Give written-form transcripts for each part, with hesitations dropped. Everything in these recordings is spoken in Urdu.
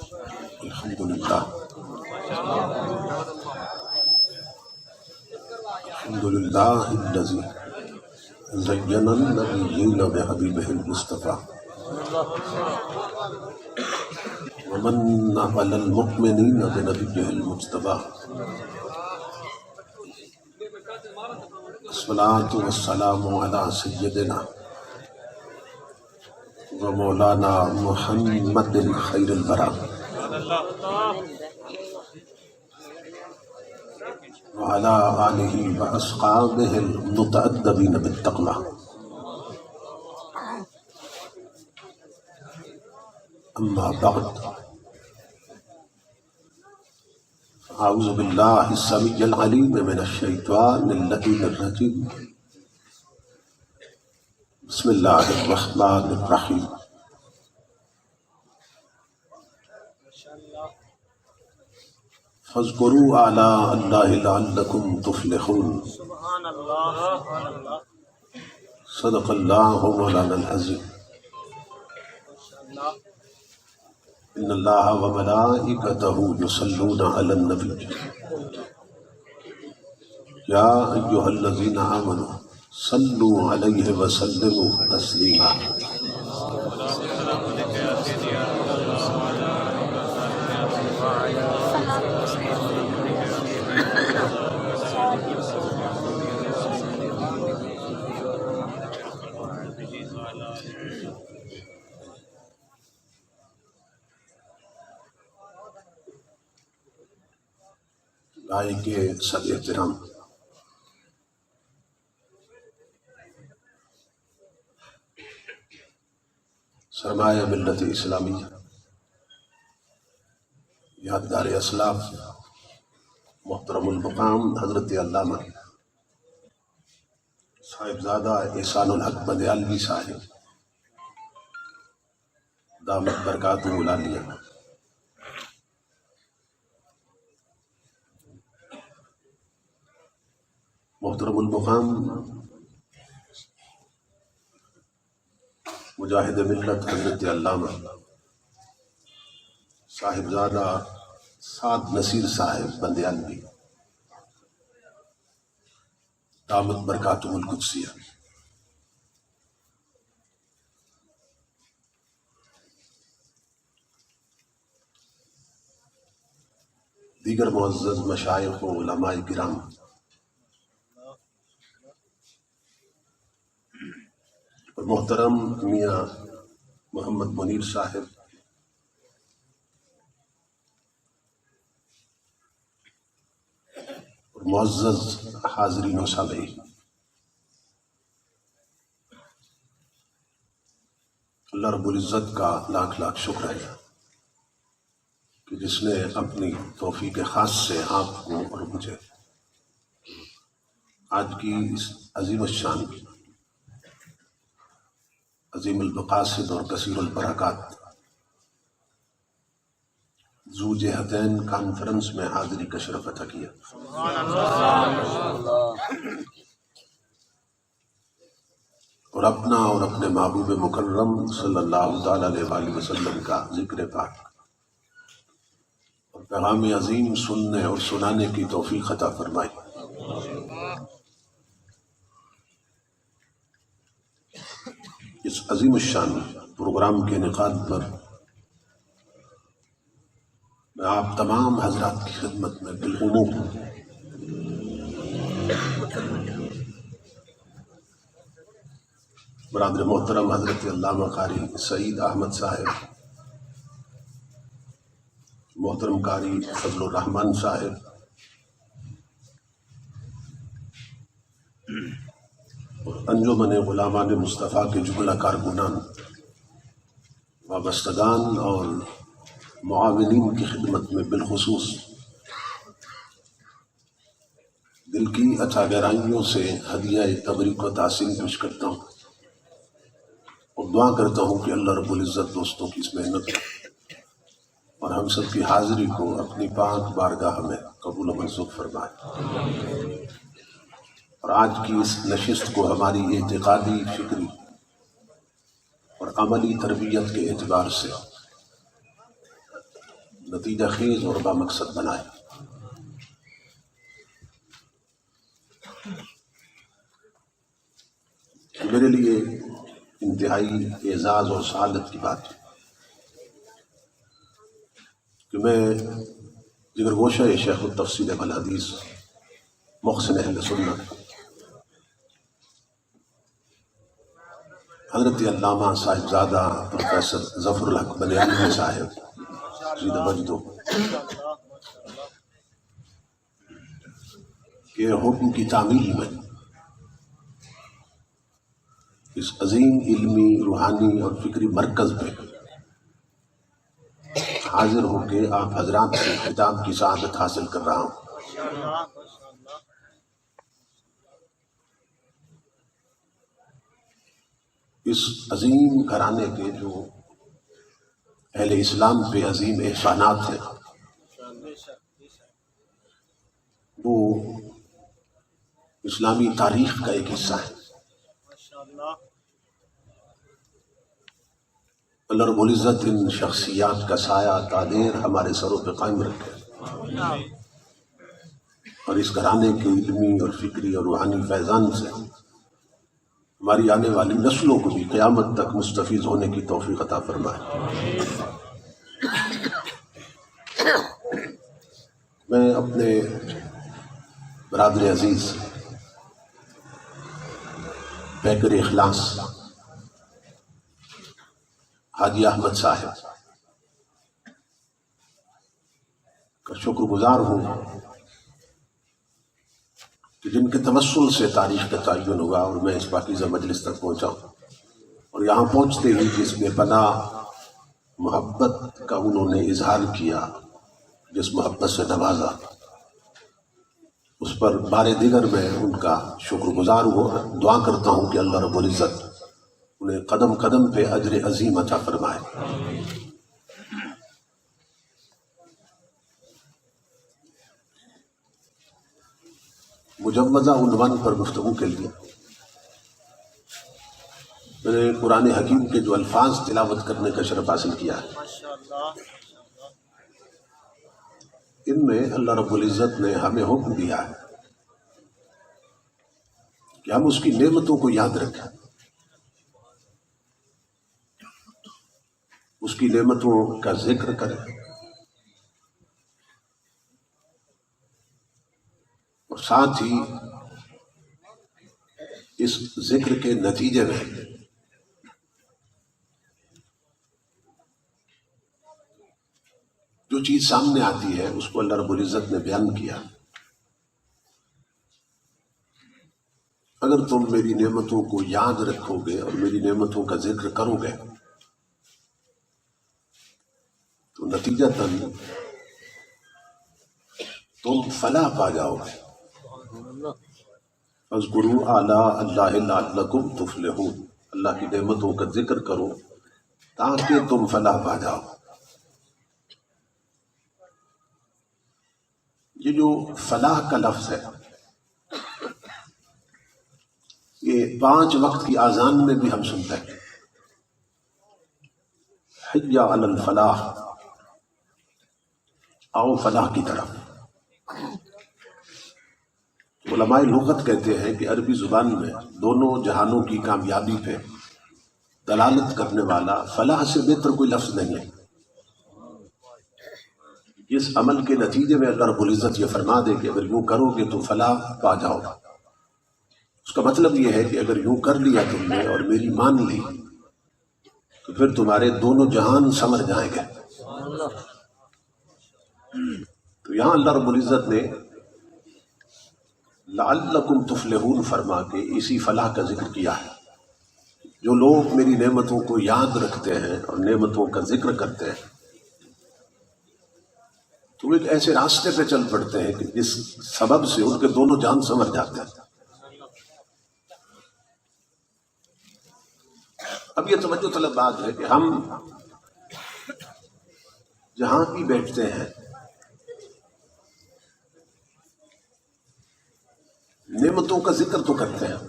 الحمد للہ الحمد للہ الذی زین النبیین بحبیبہ المصطفیٰ ومن علی المؤمنین بنبیہ المجتبیٰ الصلاۃ والسلام علی سیدنا ومولانا محمد خیر الورا وعلى آلہ واصحابہ المتأدبین بالتقویٰ اما بعد اعوذ باللہ السمیع العلیم من الشیطان اللعین الرجیم بسم اللہ الرحمن الرحیم فاذکروا آلاء اللہ لعلکم تفلحون صدق اللہ مولانا العظیم ان اللہ وملائکتہ یصلون علی النبی یا ایہا الذین آمنوا صلوا علیہ وسلموا تسلیما آئے کے سب احترام سرمایہ ملت اسلامیہ یادگار اسلاف محترم المقام حضرت علامہ صاحبزادہ احسان الحق بندیالوی صاحب دامت برکاتہ العالیہ، محترم المقام مجاہد ملت حضرت علامہ صاحبزادہ سعد نصیر صاحب بندیالوی دامت برکاتہ القدسیہ، دیگر معزز مشائخ و علماء کرام، اور محترم میاں محمد منیر صاحب، اور معزز حاضرین و سامعین، اللہ رب العزت کا لاکھ لاکھ شکر ہے کہ جس نے اپنی توفیق خاص سے آپ کو اور مجھے آج کی اس عظیم الشان عظیم المقاصد اور کثیر البرکات ذو جہتین کانفرنس میں حاضری کا شرف عطا کیا۔ اور اپنا اور اپنے محبوب مکرم صلی اللہ تعالی علیہ وسلم کا ذکر پاک اور پیغام عظیم سننے اور سنانے کی توفیق عطا فرمائی۔ اس عظیم الشان پروگرام کے انعقاد پر میں آپ تمام حضرات کی خدمت میں بالعموم برادر محترم حضرت علامہ قاری سعید احمد صاحب، محترم قاری فضل الرحمن صاحب، اور انجمن غلامان مصطفیٰ کے جملہ کارکنان، وابستگان اور معاونین کی خدمت میں بالخصوص دل کی عطا گہرائیوں سے ہدیہ تبریک و تحسین پیش کرتا ہوں اور دعا کرتا ہوں کہ اللہ رب العزت دوستوں کی اس محنت اور ہم سب کی حاضری کو اپنی پاک بارگاہ میں قبول و منظور فرمائے، اور آج کی اس نشست کو ہماری اعتقادی، فکری اور عملی تربیت کے اعتبار سے نتیجہ خیز اور بامقصد بنائے۔ میرے لیے انتہائی اعزاز اور سعادت کی بات ہے کہ میں جگر گوشہ شیخ التفسیر والحدیث محسن اہل سنت حضرت علامہ صاحبزادہ پروفیسر ظفر الحق بنیادی صاحب زید مجدو کے حکم کی تعمیل میں اس عظیم علمی، روحانی اور فکری مرکز پہ حاضر ہو کے آپ حضرات سے خطاب کی سعادت حاصل کر رہا ہوں۔ اس عظیم گھرانے کے جو اہل اسلام پہ عظیم احسانات ہیں وہ اسلامی تاریخ کا ایک حصہ ہے۔ اللہ رب العزت ان شخصیات کا سایہ تادیر ہمارے سروں پہ قائم رکھے اور اس گھرانے کے علمی اور فکری اور روحانی فیضان سے ہماری آنے والی نسلوں کو بھی قیامت تک مستفیض ہونے کی توفیق عطا فرمائے۔ میں اپنے برادر عزیز پیکر اخلاص حاجی احمد صاحب کا شکر گزار ہوں کہ جن کے توسل سے تاریخ کا تعین ہوا اور میں اس پاکیزہ مجلس تک پہنچا ہوں، اور یہاں پہنچتے ہی جس بے پناہ محبت کا انہوں نے اظہار کیا، جس محبت سے نوازا، اس پر بار دیگر میں ان کا شکر گزار ہوں۔ دعا کرتا ہوں کہ اللہ رب العزت انہیں قدم قدم پہ اجر عظیم عطا فرمائے۔ مجوزہ عنوان پر گفتگو کے لیے میں نے قرآن حکیم کے جو الفاظ تلاوت کرنے کا شرف حاصل کیا ہے، ان میں اللہ رب العزت نے ہمیں حکم دیا ہے کہ ہم اس کی نعمتوں کو یاد رکھیں، اس کی نعمتوں کا ذکر کریں، اور ساتھ ہی اس ذکر کے نتیجے میں جو چیز سامنے آتی ہے اس کو اللہ رب العزت نے بیان کیا۔ اگر تم میری نعمتوں کو یاد رکھو گے اور میری نعمتوں کا ذکر کرو گے تو نتیجتاً تم فلاح پا جاؤ گے۔ اذکروا آلاء اللہ لعلکم تفلحون، اللہ کی نعمتوں کا ذکر کرو تاکہ تم فلاح پا جاؤ۔ یہ جو فلاح کا لفظ ہے یہ 5 وقت کی اذان میں بھی ہم سنتے ہیں، حی علی الفلاح، آؤ فلاح کی طرف۔ علماء لغت کہتے ہیں کہ عربی زبان میں دونوں جہانوں کی کامیابی پہ دلالت کرنے والا فلاح سے بہتر کوئی لفظ نہیں ہے۔ جس عمل کے نتیجے میں اللہ رب العزت یہ فرما دے کہ اگر یوں کرو گے تو فلاح پا جاؤ گا، اس کا مطلب یہ ہے کہ اگر یوں کر لیا تم نے اور میری مان لی تو پھر تمہارے دونوں جہان سمر جائیں گے۔ تو یہاں اللہ رب العزت نے لعلکم تفلحون فرما کے اسی فلاح کا ذکر کیا ہے۔ جو لوگ میری نعمتوں کو یاد رکھتے ہیں اور نعمتوں کا ذکر کرتے ہیں تو ایک ایسے راستے پہ چل پڑتے ہیں کہ جس سبب سے ان کے دونوں جان سنور جاتے ہیں۔ اب یہ توجہ طلب بات ہے کہ ہم جہاں بھی بیٹھتے ہیں نعمتوں کا ذکر تو کرتے ہیں،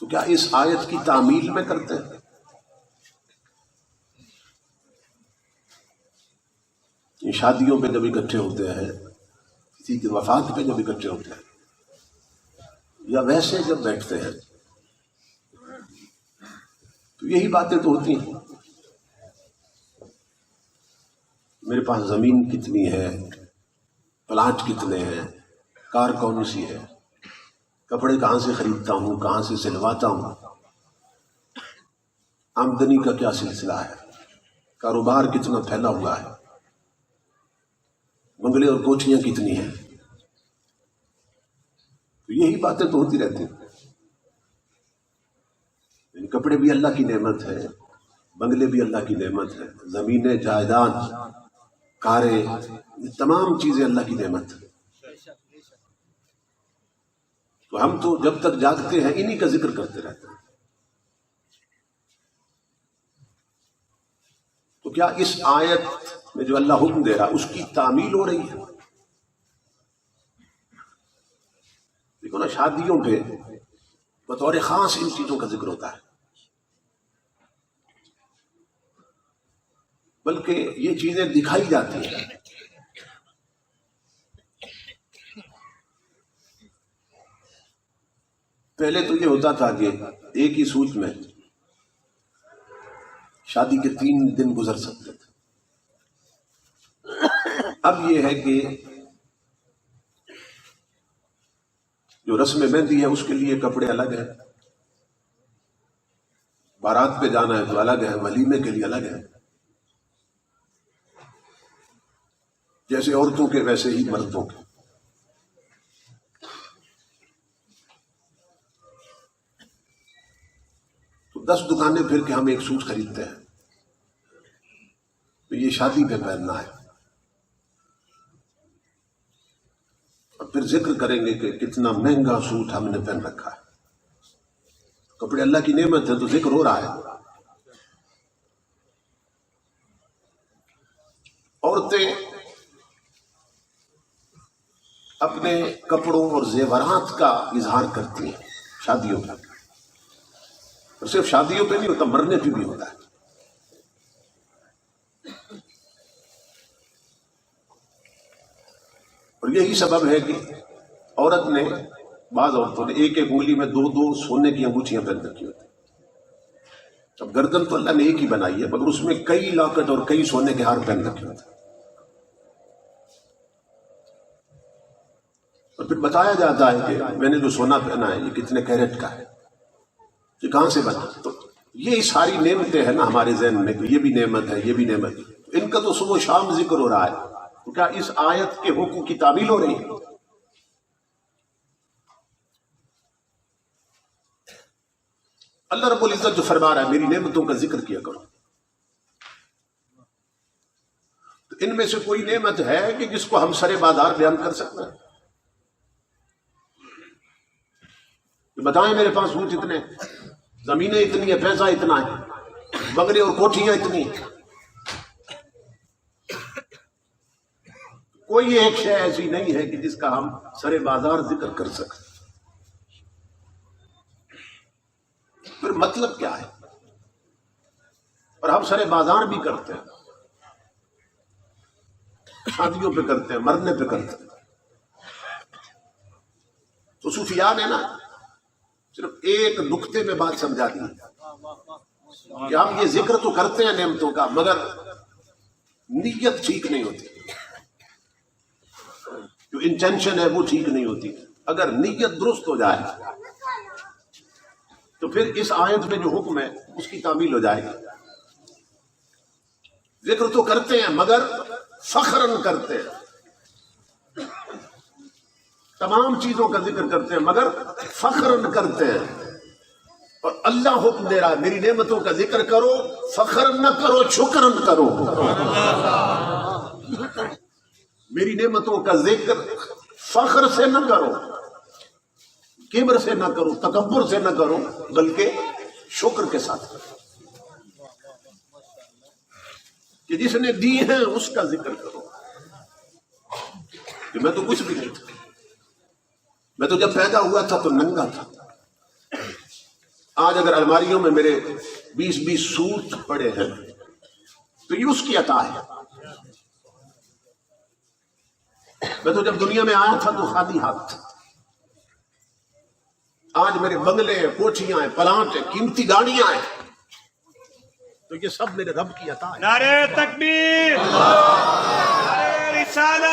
تو کیا اس آیت کی تعمیل میں کرتے ہیں؟ یہ شادیوں پہ جب اکٹھے ہوتے ہیں، کسی کی وفات پہ جب اکٹھے ہوتے ہیں، یا ویسے جب بیٹھتے ہیں، تو یہی باتیں تو ہوتی ہیں. میرے پاس زمین کتنی ہے، پلاٹ کتنے ہیں، کار کون سی ہے، کپڑے کہاں سے خریدتا ہوں، کہاں سے سلواتا ہوں، آمدنی کا کیا سلسلہ ہے، کاروبار کتنا پھیلا ہوا ہے، بنگلے اور کوٹھیاں کتنی ہیں. تو یہی باتیں تو ہوتی رہتی ہیں. کپڑے بھی اللہ کی نعمت ہے، بنگلے بھی اللہ کی نعمت ہے، زمینیں، جائیداد، کاریں، یہ تمام چیزیں اللہ کی نعمت ہے. تو ہم تو جب تک جاگتے ہیں انہی کا ذکر کرتے رہتے ہیں. تو کیا اس آیت میں جو اللہ حکم دے رہا اس کی تعمیل ہو رہی ہے؟ دیکھو نا، شادیوں پہ بطور خاص ان چیزوں کا ذکر ہوتا ہے، بلکہ یہ چیزیں دکھائی جاتی ہیں. پہلے تو یہ ہوتا تھا کہ ایک ہی سوچ میں شادی کے 3 دن گزر سکتے تھے. اب یہ ہے کہ جو رسم مہندی ہے اس کے لیے کپڑے الگ ہیں، بارات پہ جانا ہے تو الگ ہے، ولیمے کے لیے الگ ہے. جیسے عورتوں کے ویسے ہی مردوں کے. تو 10 دکانیں پھر کے ہم ایک سوٹ خریدتے ہیں، تو یہ شادی پہ پہننا ہے. اور پھر ذکر کریں گے کہ کتنا مہنگا سوٹ ہم نے پہن رکھا ہے. کپڑے اللہ کی نعمت ہے تو ذکر ہو رہا ہے. عورتیں اپنے کپڑوں اور زیورات کا اظہار کرتی ہیں شادیوں پہ. اور صرف شادیوں پہ نہیں ہوتا، مرنے پہ بھی ہوتا ہے. اور یہی سبب ہے کہ عورت نے، بعض عورتوں نے ایک ایک انگلی میں 2 سونے کی انگوٹھیاں پہن رکھی ہوتی. اب گردن تو اللہ نے ایک ہی بنائی ہے، مگر اس میں کئی لاکٹ اور کئی سونے کے ہار پہن رکھے ہوتے. اور پھر بتایا جاتا ہے کہ میں نے جو سونا پہنا ہے یہ کتنے کیرٹ کا ہے، یہ کہاں سے بنا. تو یہ ساری نعمتیں ہیں نا ہمارے ذہن میں کہ یہ بھی نعمت ہے، یہ بھی نعمت ہے. ان کا تو صبح و شام ذکر ہو رہا ہے. تو کیا اس آیت کے حکم کی تعمیل ہو رہی ہے؟ اللہ رب العزت جو فرما رہا ہے میری نعمتوں کا ذکر کیا کرو. تو ان میں سے کوئی نعمت ہے کہ جس کو ہم سرے بازار بیان کر سکتے ہیں؟ بتائیں میرے پاس سوچ اتنے، زمینیں اتنی ہے، پیسہ اتنا ہے، بنگلے اور کوٹھیاں اتنی ہیں. کوئی ایک شے ایسی نہیں ہے کہ جس کا ہم سرے بازار ذکر کر سکیں. پھر مطلب کیا ہے؟ اور ہم سرے بازار بھی کرتے ہیں، شادیوں پہ کرتے ہیں، مرنے پہ کرتے ہیں. تو صوفیاء نے نا صرف ایک نقطے میں بات سمجھا دی کہ ہم یہ ذکر تو کرتے ہیں نعمتوں کا، مگر نیت ٹھیک نہیں ہوتی. جو انٹینشن ہے وہ ٹھیک نہیں ہوتی. اگر نیت درست ہو جائے تو پھر اس آیت میں جو حکم ہے اس کی تعمیل ہو جائے گی. ذکر تو کرتے ہیں مگر فخرن کرتے ہیں، تمام چیزوں کا ذکر کرتے ہیں مگر فخرن کرتے ہیں. اور اللہ حکم دے رہا ہے میری نعمتوں کا ذکر کرو، فخرن نہ کرو، شکرن کرو. میری نعمتوں کا ذکر فخر سے نہ کرو، کبر سے نہ کرو، تکبر سے نہ کرو، بلکہ شکر کے ساتھ کرو. کہ جس نے دی ہے اس کا ذکر کرو کہ میں تو کچھ بھی نہیں تھا، میں تو جب پیدا ہوا تھا تو ننگا تھا، آج اگر الماریوں میں میرے 20 سوٹ پڑے ہیں تو یہ اس کی عطا ہے. میں تو جب دنیا میں آیا تھا تو خالی ہاتھ تھا. آج میرے بنگلے ہیں، کوٹھیاں ہیں، پلانٹ ہیں، قیمتی گاڑیاں ہیں، تو یہ سب میرے رب کی عطا ہے. نعرہ تکبیر، نعرہ رسالت.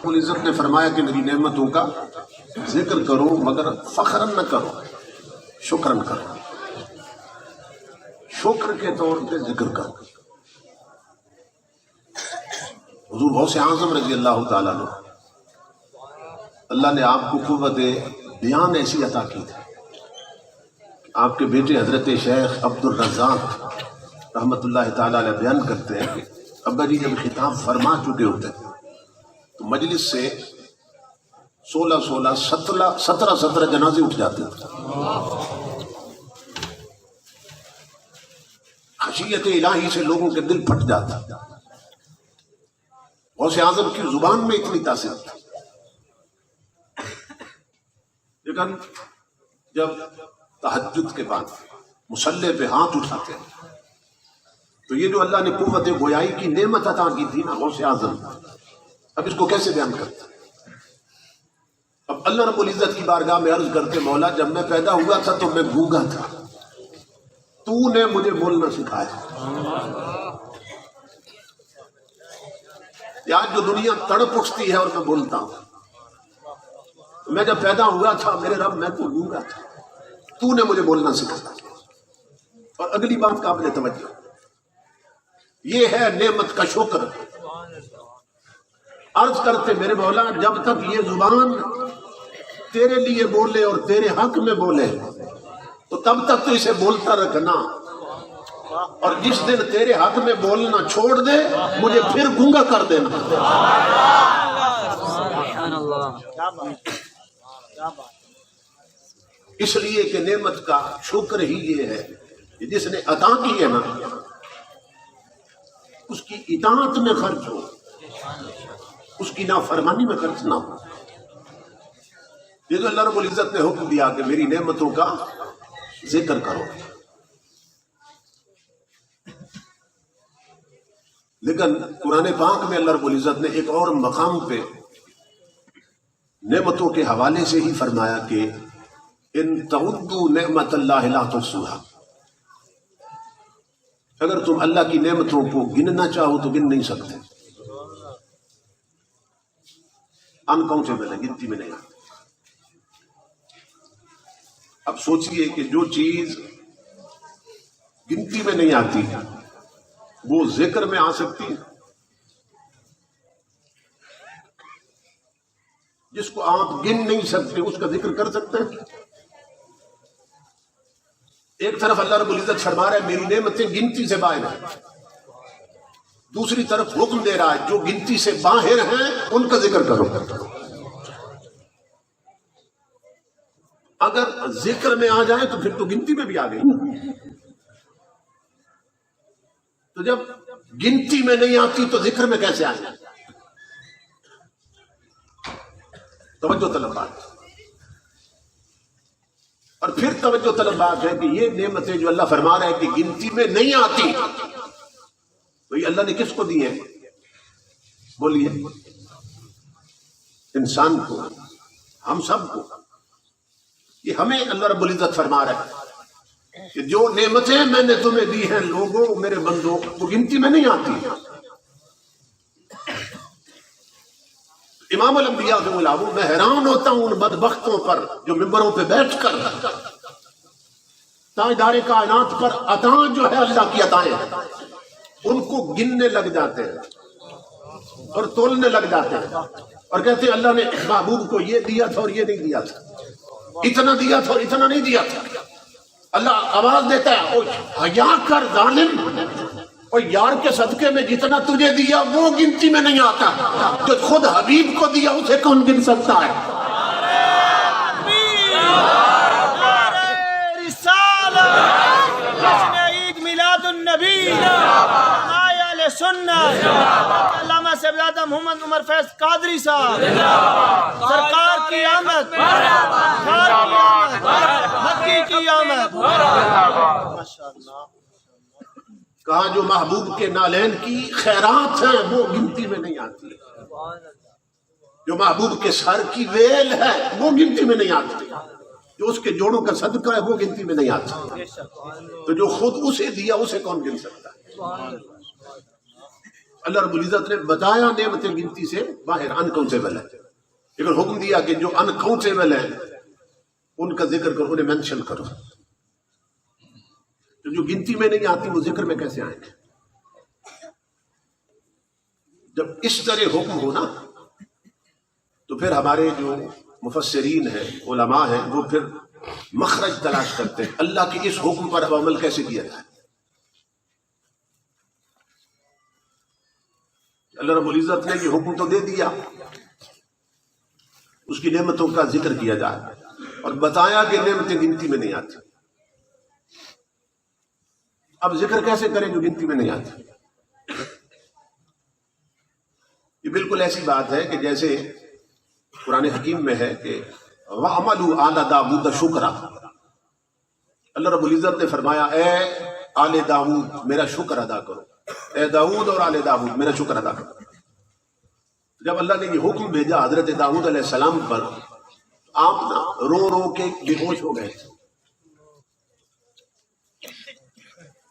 العزت نے فرمایا کہ میری نعمتوں کا ذکر کرو مگر فخرن نہ کرو، شکرن کرو. شکر کے طور پہ ذکر کرو. حضور غوث اعظم رضی اللہ تعالیٰ عنہ، اللہ نے آپ کو قوت بیان ایسی عطا کی تھی. آپ کے بیٹے حضرت شیخ عبد الرزاق رحمت اللہ تعالیٰ علیہ بیان کرتے ہیں کہ ابا جی جب خطاب فرما چکے ہوتے تو مجلس سے 17 جنازے اٹھ جاتے تھے. خشیت الہی سے لوگوں کے دل پھٹ جاتا. غوث اعظم کی زبان میں اتنی تاثیر تھی. لیکن جب تہجد کے بعد مصلی پہ ہاتھ اٹھاتے ہیں تو یہ جو اللہ نے قوت گویائی کی نعمت عطا کی تھی نا غوث اعظم، اب اس کو کیسے بیان کرتا؟ اب اللہ رب العزت کی بارگاہ میں عرض کرتے، مولا جب میں پیدا ہوا تھا تو میں گونگا تھا، تو نے مجھے بولنا سکھایا. آج جو دنیا تڑپ اٹھتی ہے اور میں بولتا ہوں، میں جب پیدا ہوا تھا میرے رب میں تو گونگا تھا، تو نے مجھے بولنا سکھایا. اور اگلی بات قابل توجہ یہ ہے نعمت کا شکر. عرض کرتے میرے مولا جب تک یہ زبان تیرے لیے بولے اور تیرے حق میں بولے تو تب تک تو اسے بولتا رکھنا، اور جس دن تیرے حق میں بولنا چھوڑ دے مجھے پھر گونگا کر دینا. اس لیے کہ نعمت کا شکر ہی یہ ہے کہ جس نے عطا کی ہے نا اس کی اطاعت میں خرچ ہو، اس کی نافرمانی میں خرچ نہ ہو. یہ تو اللہ رب العزت نے حکم دیا کہ میری نعمتوں کا ذکر کرو. لیکن قرآن پاک میں اللہ رب العزت نے ایک اور مقام پہ نعمتوں کے حوالے سے ہی فرمایا کہ ان تعدوا نعمت اللہ لا تحصوها. اگر تم اللہ کی نعمتوں کو گننا چاہو تو گن نہیں سکتے. انکاؤنٹیبل ہے، گنتی میں نہیں آتی. اب سوچئے کہ جو چیز گنتی میں نہیں آتی وہ ذکر میں آ سکتی ہے. جس کو آپ گن نہیں سکتے اس کا ذکر کر سکتے ہیں. ایک طرف اللہ رب العزت فرما رہا ہے میری نعمتیں گنتی سے باہر ہیں، دوسری طرف حکم دے رہا ہے جو گنتی سے باہر ہیں ان کا ذکر کرو. اگر ذکر میں آ جائے تو پھر تو گنتی میں بھی آ گئی. تو جب گنتی میں نہیں آتی تو ذکر میں کیسے آ جائے؟ توجہ طلب بات. اور پھر توجہ طلب بات ہے کہ یہ نعمتیں جو اللہ فرما رہا ہے کہ گنتی میں نہیں آتی تو یہ اللہ نے کس کو دی ہے؟ بولیے. انسان کو، ہم سب کو. یہ ہمیں اللہ رب العزت فرما رہا ہے کہ جو نعمتیں میں نے تمہیں دی ہیں لوگوں میرے بندوں وہ گنتی میں نہیں آتی. امام الانبیاء کے ملاو میں حیران ہوتا ہوں ان بدبختوں پر جو ممبروں پہ بیٹھ کر تاجدار کائنات پر عطا جو ہے اللہ کی عطائیں ان کو گننے لگ جاتے ہیں اور تولنے لگ جاتے ہیں اور کہتے ہیں اللہ نے محبوب کو یہ دیا تھا اور یہ نہیں دیا تھا. اتنا دیا تھا اور اتنا نہیں دیا تھا. اللہ آواز دیتا ہے او حیا کر ظالم، اور یار کے صدقے میں جتنا تجھے دیا وہ گنتی میں نہیں آتا. جو خود حبیب کو دیا اسے کون گن سکتا ہے؟ عید میلاد النبی آیا سنت علامہ صاحبزادہ محمد عمر فیض قادری صاحب، سرکار کی آمد، مکی کی آمد. کہا جو محبوب کے نالین کی خیرات ہیں وہ گنتی میں نہیں آتی. جو محبوب کے سر کی ویل ہے وہ گنتی میں نہیں آتی. جو اس کے جوڑوں کا صدقہ ہے وہ گنتی میں نہیں آتا. تو جو خود اسے دیا اسے کون گن سکتا ہے؟ اللہ رب العزت نے بتایا نعمتیں گنتی سے باہر انکاؤنٹیبل ہے، لیکن حکم دیا کہ جو انکاؤنٹیبل ہیں ان کا ذکر کرو، انہیں مینشن کرو. تو جو گنتی میں نہیں آتی وہ ذکر میں کیسے آئیں گے؟ جب اس طرح حکم ہو نا تو پھر ہمارے جو مفسرین ہیں، علماء ہیں، وہ پھر مخرج تلاش کرتے ہیں اللہ کے اس حکم پر اب عمل کیسے کیا جائے. اللہ رب العزت نے یہ حکم تو دے دیا، اس کی نعمتوں کا ذکر کیا جائے اور بتایا کہ نعمتیں گنتی میں نہیں آتی. اب ذکر کیسے کریں جو گنتی میں نہیں آتی؟ یہ بالکل ایسی بات ہے کہ جیسے قرآن حکیم میں ہے کہ وَعَمَلُوا آلَ داؤد شُکْرًا. اللہ رب العزت نے فرمایا اے آل داؤد میرا شکر ادا کرو، اے داؤد اور آل داؤد میرا شکر ادا کرو. جب اللہ نے یہ حکم بھیجا حضرت داؤد علیہ السلام پر، آپ نا رو رو کے بے ہوش ہو گئے.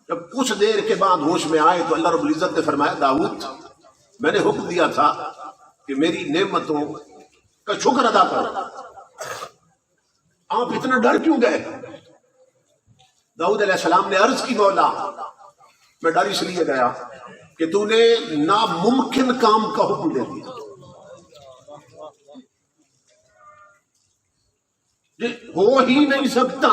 جب کچھ دیر کے بعد ہوش میں آئے تو اللہ رب العزت نے فرمایا داؤد میں نے حکم دیا تھا کہ میری نعمتوں کا شکر ادا کرو، آپ اتنا ڈر کیوں گئے؟ داؤد علیہ السلام نے عرض کی مولا میں ڈر اس لیے گیا کہ تو نے ناممکن کام کا حکم دے دیا. ہو ہی نہیں سکتا.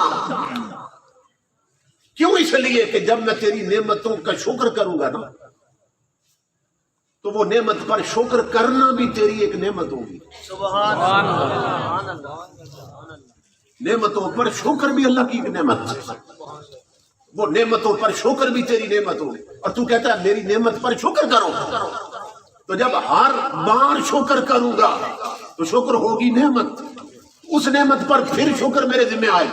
کیوں؟ اس لیے کہ جب میں تیری نعمتوں کا شکر کروں گا نا تو وہ نعمت پر شکر کرنا بھی تیری ایک نعمت ہوگی. سبحان اللہ. نعمتوں پر شکر بھی اللہ کی ایک نعمت ہے. وہ نعمتوں پر شکر بھی تیری نعمت ہوگی. اور تو کہتا ہے میری نعمت پر شکر کرو، تو جب ہر بار شکر کروں گا تو شکر ہوگی نعمت، اس نعمت پر پھر شکر میرے ذمہ آئے.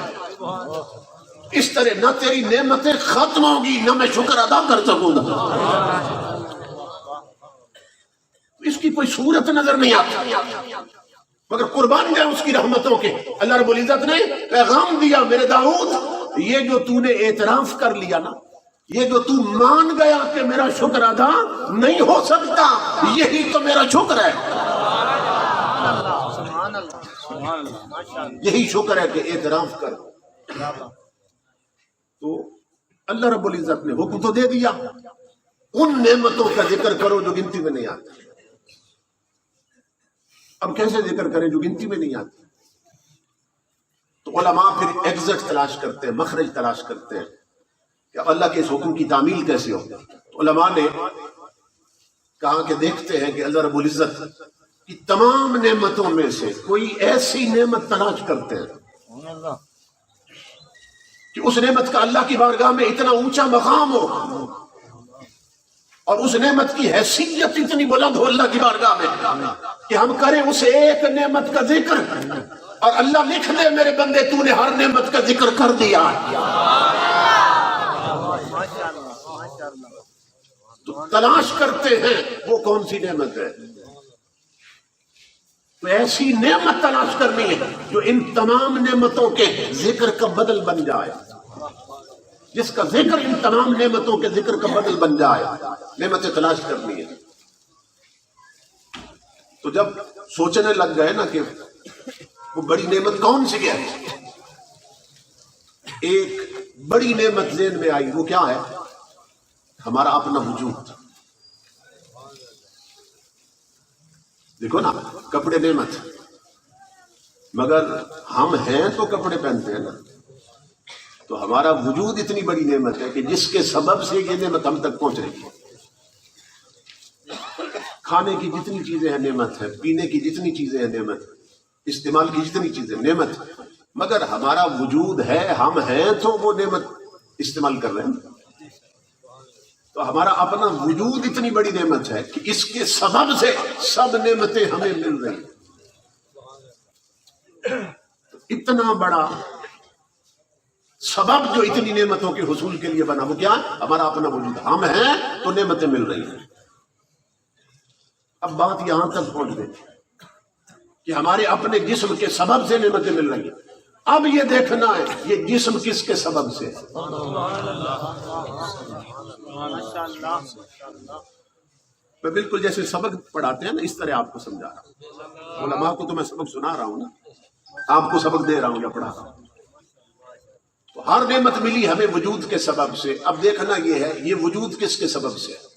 اس طرح نہ تیری نعمتیں ختم ہوگی نہ میں شکر ادا کر سکوں گا. اس کی کوئی صورت نظر نہیں آتی، مگر قربان گئے اس کی رحمتوں کے. اللہ رب العزت نے پیغام دیا میرے داؤد یہ جو تو نے اعتراف کر لیا نا، یہ جو تو مان گیا کہ میرا شکر ادا نہیں ہو سکتا، یہی تو میرا شکر ہے. یہی شکر ہے کہ اعتراف کر. تو اللہ رب العزت نے حکم تو دے دیا، ان نعمتوں کا ذکر کرو جو گنتی میں نہیں آتی. اب کیسے ذکر کریں جو گنتی میں نہیں آتی؟ تو علماء پھر ایگزٹ تلاش کرتے ہیں، مخرج تلاش کرتے ہیں کہ اب اللہ کے اس حکم کی تعمیل کیسے ہو. تو علماء نے کہا کہ دیکھتے ہیں کہ اللہ رب العزت کی تمام نعمتوں میں سے کوئی ایسی نعمت تلاش کرتے ہیں کہ اس نعمت کا اللہ کی بارگاہ میں اتنا اونچا مقام ہو اور اس نعمت کی حیثیت اتنی بلند ہو اللہ کی بارگاہ میں کہ ہم کریں اس ایک نعمت کا ذکر اور اللہ لکھ دے میرے بندے تو نے ہر نعمت کا ذکر کر دیا. تو تلاش کرتے ہیں وہ کون سی نعمت ہے. تو ایسی نعمت تلاش کرنی ہے جو ان تمام نعمتوں کے ذکر کا بدل بن جائے، جس کا ذکر ان تمام نعمتوں کے ذکر کا بدل بن جائے. نعمتیں تلاش کرنی ہے. تو جب سوچنے لگ گئے نا کہ وہ بڑی نعمت کون سی ہے، ایک بڑی نعمت ذہن میں آئی. وہ کیا ہے؟ ہمارا اپنا وجود. دیکھو نا کپڑے نعمت، مگر ہم ہیں تو کپڑے پہنتے ہیں نا. تو ہمارا وجود اتنی بڑی نعمت ہے کہ جس کے سبب سے یہ نعمت ہم تک پہنچ رہی ہے. کھانے کی جتنی چیزیں ہیں نعمت ہے، پینے کی جتنی چیزیں ہیں نعمت ہے، استعمال کی جتنی چیزیں نعمت ہے. مگر ہمارا وجود ہے، ہم ہیں تو وہ نعمت استعمال کر رہے ہیں. تو ہمارا اپنا وجود اتنی بڑی نعمت ہے کہ اس کے سبب سے سب نعمتیں ہمیں مل رہی ہیں. اتنا بڑا سبب جو اتنی نعمتوں کے حصول کے لیے بنا وہ کیا ہے؟ ہمارا اپنا وجود. ہم ہیں تو نعمتیں مل رہی ہیں. اب بات یہاں تک پہنچ گئی کہ ہمارے اپنے جسم کے سبب سے نعمتیں مل رہی ہیں. اب یہ دیکھنا ہے یہ جسم کس کے سبب سے ہے. میں بالکل جیسے سبق پڑھاتے ہیں نا اس طرح آپ کو سمجھا رہا ہوں. علماء کو تو میں سبق سنا رہا ہوں نا، آپ کو سبق دے رہا ہوں یا پڑھا رہا ہوں. تو ہر نعمت ملی ہمیں وجود کے سبب سے. اب دیکھنا یہ ہے یہ وجود کس کے سبب سے ہے.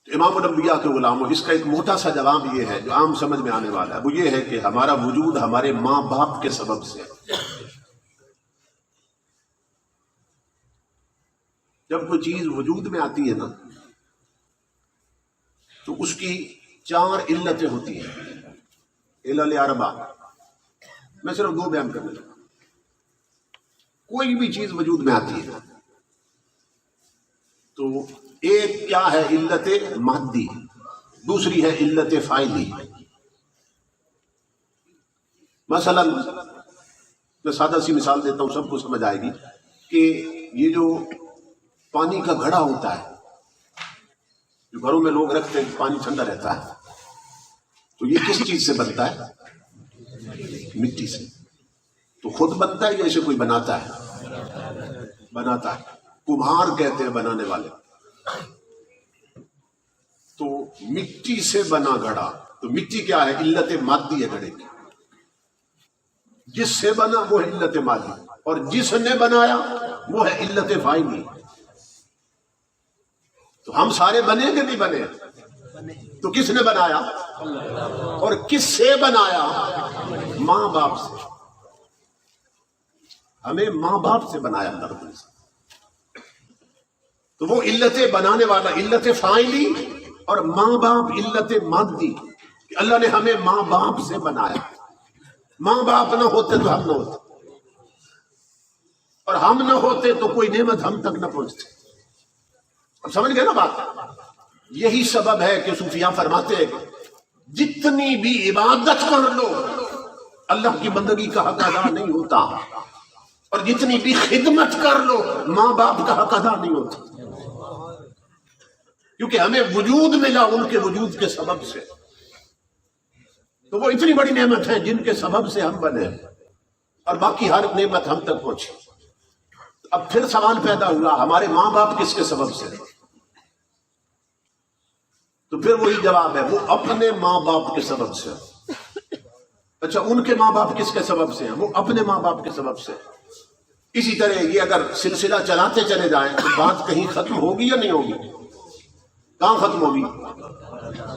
امام الانبیاء کے غلاموں، اس کا ایک موٹا سا جواب یہ ہے جو عام سمجھ میں آنے والا ہے. وہ یہ ہے کہ ہمارا وجود ہمارے ماں باپ کے سبب سے ہے. جب کوئی چیز وجود میں آتی ہے نا تو اس کی 4 علتیں ہوتی ہیں. علل اربع، میں صرف 2 بیان کرنے لگا. کوئی بھی چیز وجود میں آتی ہے تو ایک کیا ہے علت مادی، دوسری ہے علت فاعلی. مثلا میں سادہ سی مثال دیتا ہوں، سب کو سمجھ آئے گی کہ یہ جو پانی کا گھڑا ہوتا ہے جو گھروں میں لوگ رکھتے ہیں پانی ٹھنڈا رہتا ہے، تو یہ کس چیز سے بنتا ہے؟ مٹی سے. تو خود بنتا ہے یا اسے کوئی بناتا ہے؟ بناتا ہے. کمہار کہتے ہیں بنانے والے. تو مٹی سے بنا گھڑا، تو مٹی کیا ہے؟ علت مادی ہے گھڑے کی. جس سے بنا وہ ہے علت مادی، اور جس نے بنایا وہ ہے علت فاعلی. تو ہم سارے بنے کہ نہیں بنے؟ تو کس نے بنایا اور کس سے بنایا؟ ماں باپ سے. ہمیں ماں باپ سے بنایا اللہ رب العزت. تو وہ علت بنانے والا علت فاعلی اور ماں باپ علت مادی. اللہ نے ہمیں ماں باپ سے بنایا. ماں باپ نہ ہوتے تو ہم نہ ہوتے، اور ہم نہ ہوتے تو کوئی نعمت ہم تک نہ پہنچتی. اب سمجھ گئے نا بات؟ یہی سبب ہے کہ صوفیاء فرماتے ہیں جتنی بھی عبادت کر لو اللہ کی بندگی کا حق ادا نہیں ہوتا، اور جتنی بھی خدمت کر لو ماں باپ کا حق ادا نہیں ہوتا. کیونکہ ہمیں وجود ملا ان کے وجود کے سبب سے. تو وہ اتنی بڑی نعمت ہے جن کے سبب سے ہم بنے، اور باقی ہر نعمت ہم تک پہنچی. اب پھر سوال پیدا ہوا ہمارے ماں باپ کس کے سبب سے؟ تو پھر وہی جواب ہے وہ اپنے ماں باپ کے سبب سے. اچھا ان کے ماں باپ کس کے سبب سے ہیں؟ وہ اپنے ماں باپ کے سبب سے. اسی طرح یہ اگر سلسلہ چلاتے چلے جائیں تو بات کہیں ختم ہوگی یا نہیں ہوگی؟ کہاں ختم ہوگی؟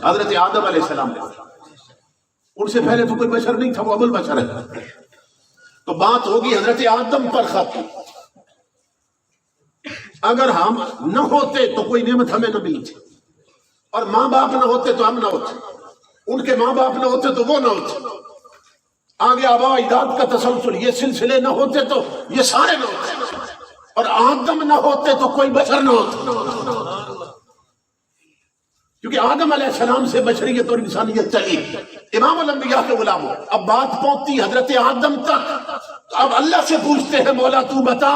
حضرت آدم علیہ السلام نے، ان سے پہلے تو کوئی بشر نہیں تھا، وہ اول بشر ہے. تو بات ہوگی حضرت آدم پر ختم. اگر ہم نہ ہوتے تو کوئی نعمت ہمیں نہ ملتی، اور ماں باپ نہ ہوتے تو ہم نہ ہوتے، ان کے ماں باپ نہ ہوتے تو وہ نہ ہوتے. آگے آبا اجداد کا تسلسل، یہ سلسلے نہ ہوتے تو یہ سارے نہ ہوتے، اور آدم نہ ہوتے تو کوئی بشر نہ ہوتا. کیونکہ آدم علیہ السلام سے بشریت اور انسانیت چلی. امام الانبیاء کے غلاموں، اب بات پہنچتی حضرت آدم تک. اب اللہ سے پوچھتے ہیں مولا تو بتا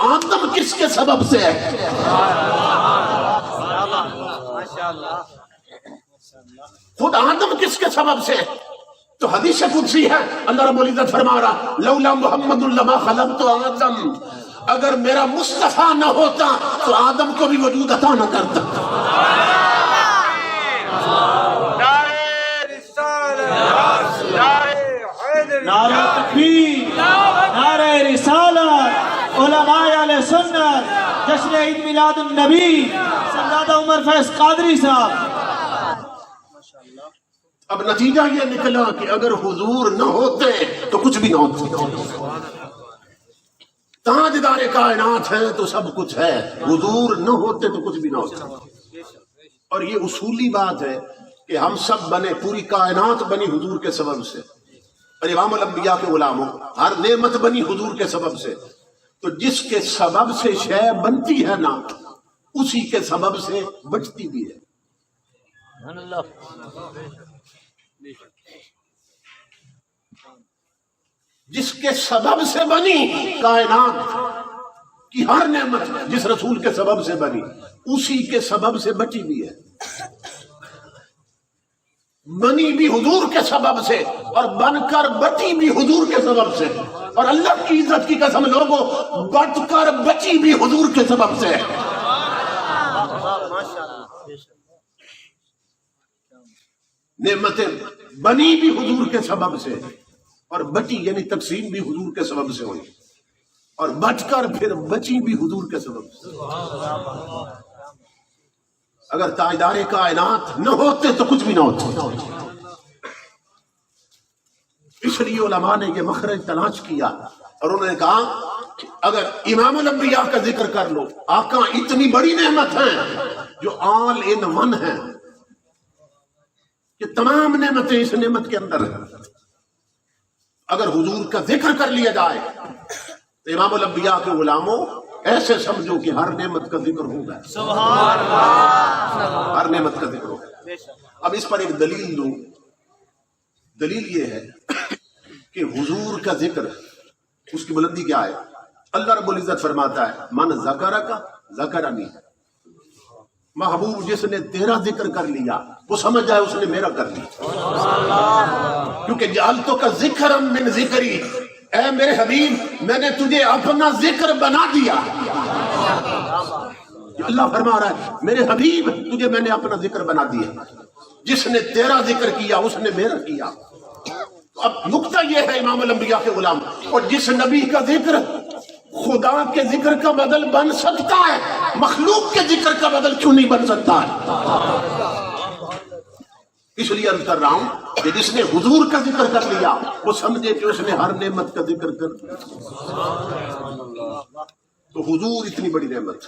آدم کس کے سبب سے ہے؟ خود آدم کس کے سبب سے ہے؟ تو حدیث قدسی ہے، اللہ رب العزت فرما رہا لولا محمد لما خلقت آدم، اگر میرا مصطفیٰ نہ ہوتا تو آدم کو بھی وجود عطا نہ کرتا. نعرہ تکبیر، نعرہ رسالت، علماء اہل سنت، جشن عید میلاد النبی، سرداد عمر فیض قادری صاحب. اب نتیجہ یہ نکلا کہ اگر حضور نہ ہوتے تو کچھ بھی نہ ہوتا. تاجدار کائنات ہے تو سب کچھ ہے، حضور نہ ہوتے تو کچھ بھی نہ ہوتا. اور یہ اصولی بات ہے کہ ہم سب بنے، پوری کائنات بنی حضور کے سبب سے، اور امام الانبیاء کے غلاموں ہر نعمت بنی حضور کے سبب سے. تو جس کے سبب سے شے بنتی ہے نا، اسی کے سبب سے بچتی بھی ہے. جس کے سبب سے بنی کائنات کی ہر نعمت، جس رسول کے سبب سے بنی، اسی کے سبب سے بچی بھی ہے. بنی بھی حضور کے سبب سے اور بن کر بچی بھی حضور کے سبب سے. اور اللہ کی عزت کی قسم لوگوں، بچ کر بچی بھی حضور کے سبب سے. نعمتیں بنی بھی حضور کے سبب سے اور بچی یعنی تقسیم بھی حضور کے سبب سے ہوئی، اور بچ کر پھر بچی بھی حضور کے سبب سے. اگر تاجدار کائنات نہ ہوتے تو کچھ بھی نہ ہوتا. اس لیے علماء نے یہ مخرج تلاش کیا اور انہوں نے کہا کہ اگر امام الانبیاء کا ذکر کر لو، آقا اتنی بڑی نعمت ہیں جو آل ان ون ہیں کہ تمام نعمتیں اس نعمت کے اندر ہیں. اگر حضور کا ذکر کر لیا جائے تو امام الانبیاء کے غلاموں ایسے سمجھو کہ ہر نعمت کا ذکر ہوگا. سبحان اللہ. ہر نعمت کا ذکر ہوگا. اب اس پر ایک دلیل دوں. دلیل یہ ہے کہ حضور کا ذکر، اس کی بلندی کیا ہے؟ اللہ رب العزت فرماتا ہے من ذکرک ذکرنی. محبوب جس نے تیرا ذکر کر لیا وہ سمجھ جائے اس نے میرا کر لیا. کیونکہ جعلتک ذکرا من ذکری، اے میرے حبیب میں نے تجھے اپنا ذکر بنا دیا. اللہ فرما رہا ہے میرے حبیب تجھے میں نے اپنا ذکر بنا دیا. جس نے تیرا ذکر کیا اس نے میرا کیا. اب نقطہ یہ ہے امام الانبیاء کے غلام، اور جس نبی کا ذکر خدا کے ذکر کا بدل بن سکتا ہے، مخلوق کے ذکر کا بدل کیوں نہیں بن سکتا ہے؟ اس لیے عرض کر رہا ہوں کہ جس نے حضور کا ذکر کر لیا وہ سمجھے کہ اس نے ہر نعمت کا ذکر کر لیا. تو حضور اتنی بڑی نعمت،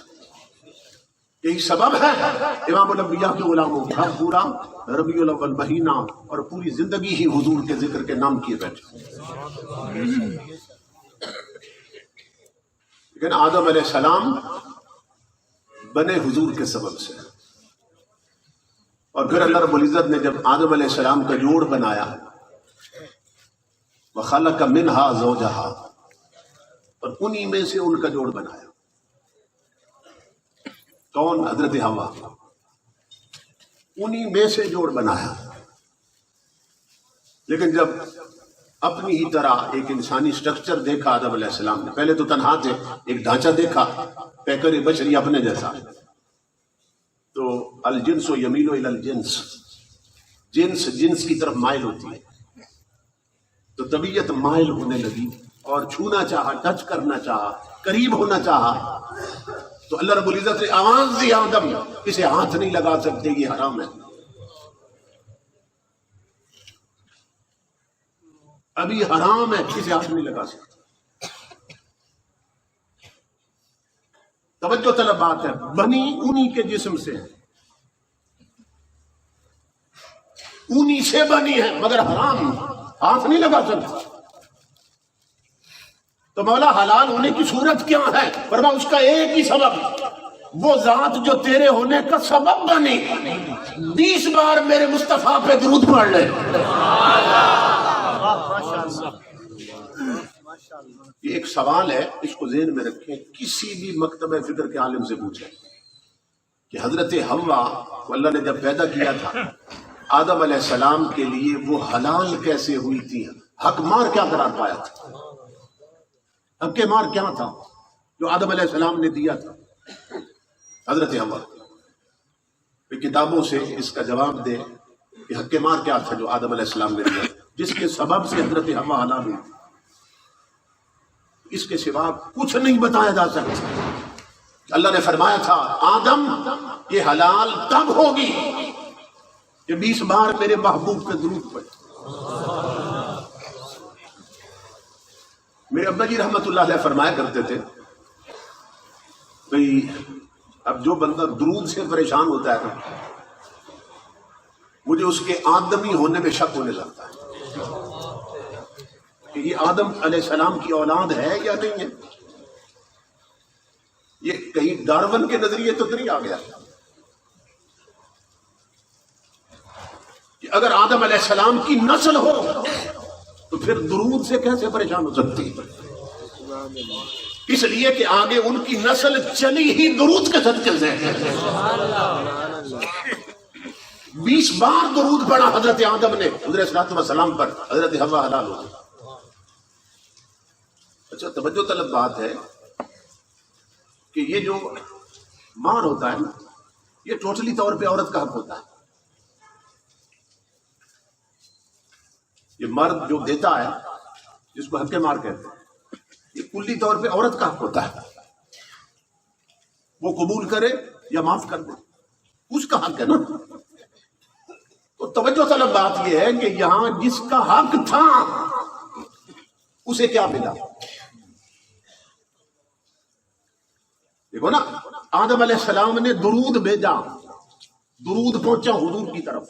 یہی سبب ہے امام الانبیاء کے غلاموں کا پورا ربیع الاول مہینہ اور پوری زندگی ہی حضور کے ذکر کے نام کیے بیٹھے. لیکن آدم علیہ السلام بنے حضور کے سبب سے، اور پھر اللہ رب العزت نے جب آدم علیہ السلام کا جوڑ بنایا، وَخَلَقَ مِنْهَا زَوْجَهَا، اور انہی میں سے ان کا جوڑ بنایا. کون؟ حضرت حوا. انہی میں سے جوڑ بنایا. لیکن جب اپنی ہی طرح ایک انسانی سٹرکچر دیکھا آدم علیہ السلام نے، پہلے تو تنہا تھے، ایک ڈھانچہ دیکھا پیکر بشری اپنے جیسا، تو الجنس یمیل الی الجنس، جنس جنس کی طرف مائل ہوتی ہے. تو طبیعت مائل ہونے لگی اور چھونا چاہا، ٹچ کرنا چاہا، قریب ہونا چاہا. تو اللہ رب العزت نے آواز دی آدم اسے ہاتھ نہیں لگا سکتے، یہ حرام ہے. ابھی حرام ہے، اسے ہاتھ نہیں لگا سکتے. توجہ طلب بات ہے، بنی انہی کے جسم سے، انہی سے بنی ہے، مگر حرام ہاتھ نہیں لگا سکتا. تو مولا حلال ہونے کی صورت کیا ہے؟ فرمایا اس کا ایک ہی سبب، وہ ذات جو تیرے ہونے کا سبب بنی. 20 بار میرے مصطفیٰ پہ درود پڑھ لے. یہ ایک سوال ہے، اس کو ذہن میں رکھیں. کسی بھی مکتبہ فکر کے عالم سے پوچھیں کہ حضرت حوا کو اللہ نے جب پیدا کیا تھا، آدم علیہ السلام کے لیے وہ حلال کیسے ہوئی تھی؟ حق مار کیا قرار پایا تھا؟ حق مار کیا تھا جو آدم علیہ السلام نے دیا تھا حضرت حوا؟ کتابوں سے اس کا جواب دے کہ حق مار کیا تھا جو آدم علیہ السلام نے دیا، جس کے سبب سے حضرت حوا حلال ہوئی. اس کے سوا کچھ نہیں بتایا جا سکتا. اللہ نے فرمایا تھا آدم یہ حلال تب ہوگی کہ 20 بار میرے محبوب پہ درود پڑھے. میرے ابا جی رحمت اللہ علیہ فرمایا کرتے تھے بھئی اب جو بندہ درود سے پریشان ہوتا ہے نا، مجھے اس کے آدمی ہونے میں شک ہونے لگتا ہے کہ یہ آدم علیہ السلام کی اولاد ہے یا نہیں ہے. یہ کہیں ڈارون کے نظریے تو نہیں آ گیا کہ اگر آدم علیہ السلام کی نسل ہو تو پھر درود سے کیسے پریشان ہو سکتی ہے؟ اس لیے کہ آگے ان کی نسل چلی ہی درود کے صدقے سے. 20 بار درود پڑھا حضرت آدم نے حضرت صلی اللہ علیہ وسلم پر، حضرت حوا حلال ہو گئی. اچھا توجہ طلب بات ہے کہ یہ جو ماں ہوتا ہے نا، یہ ٹوٹلی طور پہ عورت کا حق ہوتا ہے. یہ مرد جو دیتا ہے جس کو حق مار کہتے ہیں، یہ کلی طور پہ عورت کا حق ہوتا ہے. وہ قبول کرے یا معاف کر دے، اس کا حق ہے نا. تو توجہ طلب بات یہ ہے کہ یہاں جس کا حق تھا اسے کیا ملا؟ دیکھو نا، آدم علیہ السلام نے درود بھیجا، درود پہنچا حضور کی طرف.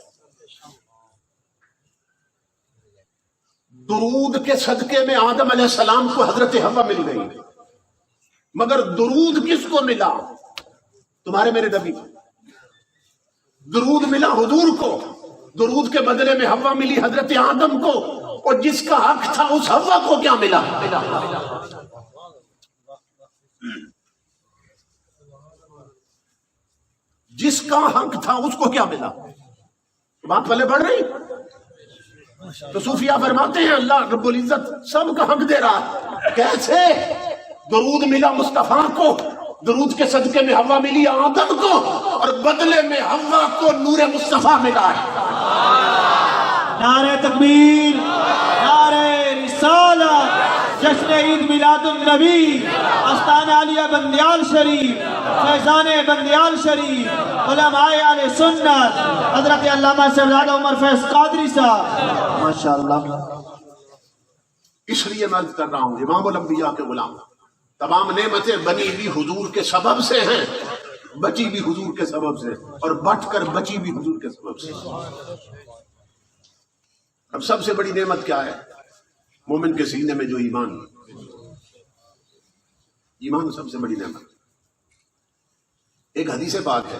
درود کے صدقے میں آدم علیہ السلام کو حضرت حوا مل گئی، مگر درود کس کو ملا؟ تمہارے میرے نبی کو. درود ملا حضور کو، درود کے بدلے میں حوا ملی حضرت آدم کو، اور جس کا حق تھا اس حوا کو کیا ملا؟ جس کا حق تھا اس کو کیا ملا؟ بات پہلے بڑھ رہی. تو صوفیہ فرماتے ہیں اللہ رب العزت سب کا حق دے رہا ہے. کیسے؟ درود ملا مصطفیٰ کو، درود کے صدقے میں حوا ملی آدم کو، اور بدلے میں حوا کو نور مصطفیٰ ملا ہے. نعرہ تکبیر، نعرہ رسالت، جشن عید میلاد النبی، آستانہ عالیہ بندیال شریف، فیضان بندیال شریف، علماء اہل سنت، حضرت علامہ صاحبزادہ عمر فیض قادری صاحب، ماشاءاللہ. اس لیے میں عرض کر رہا ہوں امام الانبیاء کے غلام، تمام نعمتیں بنی بھی حضور کے سبب سے ہیں، بچی بھی حضور کے سبب سے، اور بٹ کر بچی بھی حضور کے سبب سے. اب سب سے بڑی نعمت کیا ہے؟ مومن کے سینے میں جو ایمان، ایمان سب سے بڑی نعمت. ایک حدیث پاک ہے،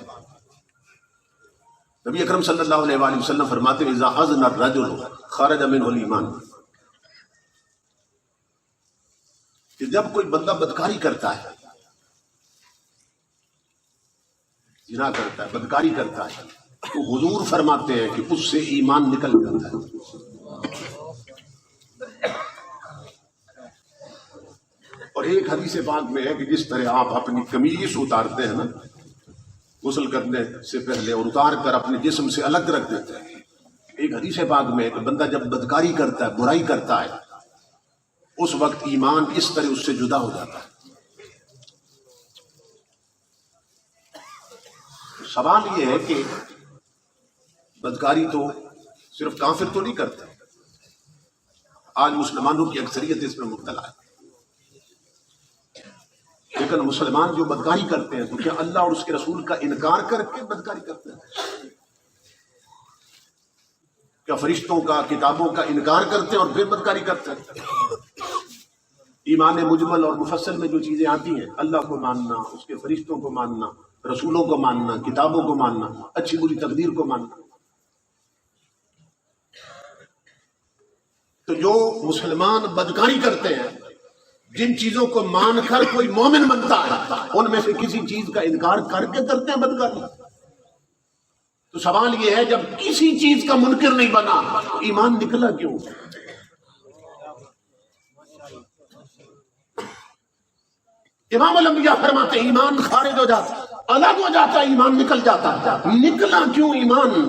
نبی اکرم صلی اللہ علیہ وآلہ وسلم فرماتے ہیں اذا اذن الرجل خرج منه الایمان، کہ جب کوئی بندہ بدکاری کرتا ہے، زنا کرتا ہے، بدکاری کرتا ہے، تو حضور فرماتے ہیں کہ اس سے ایمان نکل جاتا ہے. اور ایک حدیث پاک میں ہے کہ جس طرح آپ اپنی قمیص اتارتے ہیں نا غسل کرنے سے پہلے، اور اتار کر اپنے جسم سے الگ رکھ دیتے ہیں، ایک حدیث پاک میں ہے کہ بندہ جب بدکاری کرتا ہے، برائی کرتا ہے، اس وقت ایمان اس طرح اس سے جدا ہو جاتا ہے. سوال یہ ہے کہ بدکاری تو صرف کافر تو نہیں کرتے، آج مسلمانوں کی اکثریت اس میں مبتلا ہے. لیکن مسلمان جو بدکاری کرتے ہیں تو کیا اللہ اور اس کے رسول کا انکار کر کے بدکاری کرتے ہیں؟ کیا فرشتوں کا، کتابوں کا انکار کرتے ہیں اور پھر بدکاری کرتے ہیں؟ ایمان مجمل اور مفصل میں جو چیزیں آتی ہیں، اللہ کو ماننا، اس کے فرشتوں کو ماننا، رسولوں کو ماننا، کتابوں کو ماننا، اچھی بری تقدیر کو ماننا، تو جو مسلمان بدکاری کرتے ہیں، جن چیزوں کو مان کر کوئی مومن بنتا ہے، ان میں سے کسی چیز کا انکار کر کے کرتے ہیں بدکاری. تو سوال یہ ہے جب کسی چیز کا منکر نہیں بنا، ایمان نکلا کیوں؟ امام الانبیاء فرماتے ہیں ایمان خارج ہو جاتا، الگ ہو جاتا، ایمان نکل جاتا. نکلا کیوں ایمان؟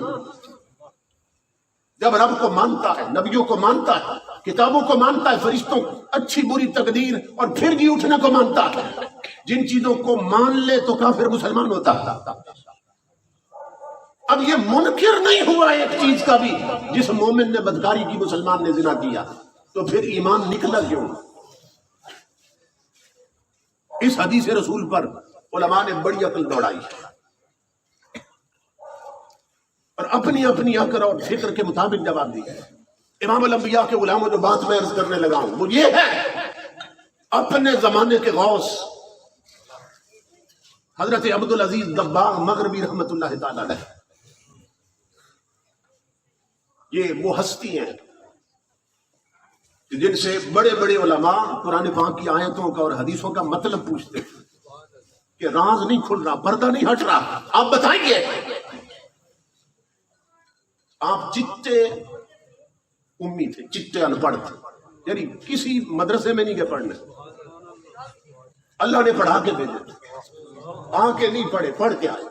جب رب کو مانتا ہے، نبیوں کو مانتا ہے، کتابوں کو مانتا ہے، فرشتوں کو، اچھی بری تقدیر اور پھر جی اٹھنے کو مانتا ہے. جن چیزوں کو مان لے تو کافر مسلمان ہوتا ہے. اب یہ منکر نہیں ہوا ایک چیز کا بھی، جس مومن نے بدکاری کی مسلمان نے زنا کیا، تو پھر ایمان نکلا کیوں؟ اس حدیث رسول پر علماء نے بڑی عقل دوڑائی اور اپنی اپنی عقل اور فکر کے مطابق جواب دی ہے۔ امام الانبیاء کے غلاموں جو بات میں عرض کرنے لگا ہوں وہ یہ ہے، اپنے زمانے کے غوث حضرت عبدالعزیز دباغ مغربی رحمت اللہ تعالی علیہ، یہ وہ ہستی ہیں جن سے بڑے بڑے علماء قرآن پاک کی آیتوں کا اور حدیثوں کا مطلب پوچھتے کہ راز نہیں کھل رہا، پردہ نہیں ہٹ رہا، آپ بتائیے۔ آپ چٹے امی تھے، چٹے ان پڑھ تھے، یعنی کسی مدرسے میں نہیں گئے پڑھنے، اللہ نے پڑھا کے بھیجے، آ کے نہیں پڑھے، پڑھ کے آئے۔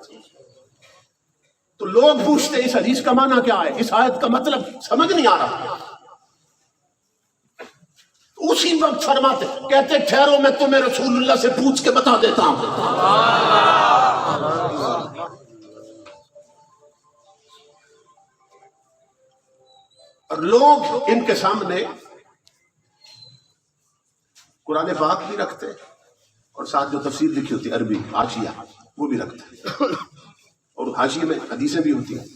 تو لوگ پوچھتے اس حدیث کا معنی کیا ہے، اس آیت کا مطلب سمجھ نہیں آ رہا۔ اسی وقت فرماتے کہتے ٹھہرو میں تمہیں رسول اللہ سے پوچھ کے بتا دیتا ہوں۔ اور لوگ ان کے سامنے قرآن پاک بھی رکھتے اور ساتھ جو تفسیر لکھی ہوتی عربی حاشیہ وہ بھی رکھتے، اور حاشیے میں حدیثیں بھی ہوتی ہیں۔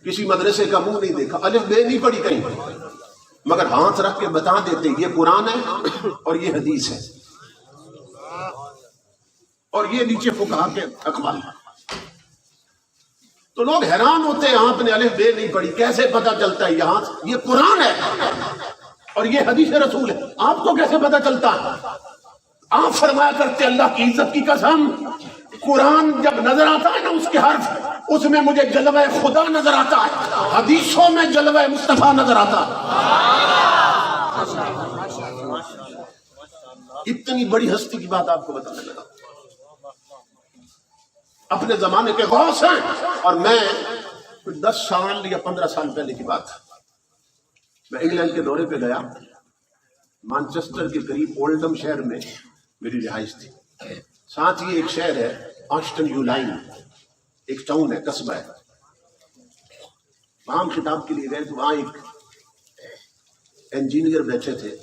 کسی مدرسے کا منہ نہیں دیکھا، الف بے نہیں پڑھی کہیں، مگر ہاتھ رکھ کے بتا دیتے یہ قرآن ہے اور یہ حدیث ہے، اور یہ نیچے فقہا کے اقوال۔ تو لوگ حیران ہوتے ہیں آپ نے الف بے نہیں پڑھی، کیسے پتا چلتا ہے یہاں یہ قرآن ہے اور یہ حدیث رسول ہے، آپ کو کیسے پتا چلتا ہے؟ آپ فرمایا کرتے اللہ کی عزت کی قسم، قرآن جب نظر آتا ہے نا اس کے حرف، اس میں مجھے جلوہ خدا نظر آتا ہے، حدیثوں میں جلوہ مصطفیٰ نظر آتا ہے۔ اتنی بڑی ہستی کی بات آپ کو بتانے لگا، اپنے زمانے کے غوث ہیں۔ اور میں 10 سال یا 15 سال پہلے کی بات، میں انگلینڈ کے دورے پہ گیا، مانچسٹر کے قریب اولڈم شہر میں میری رہائش تھی، ساتھ ہی ایک شہر ہے آسٹن یو لائن، ایک ٹاؤن ہے، قصبہ ہے۔ وہاں خطاب کے لیے گئے تو وہاں ایک انجینئر بیٹھے تھے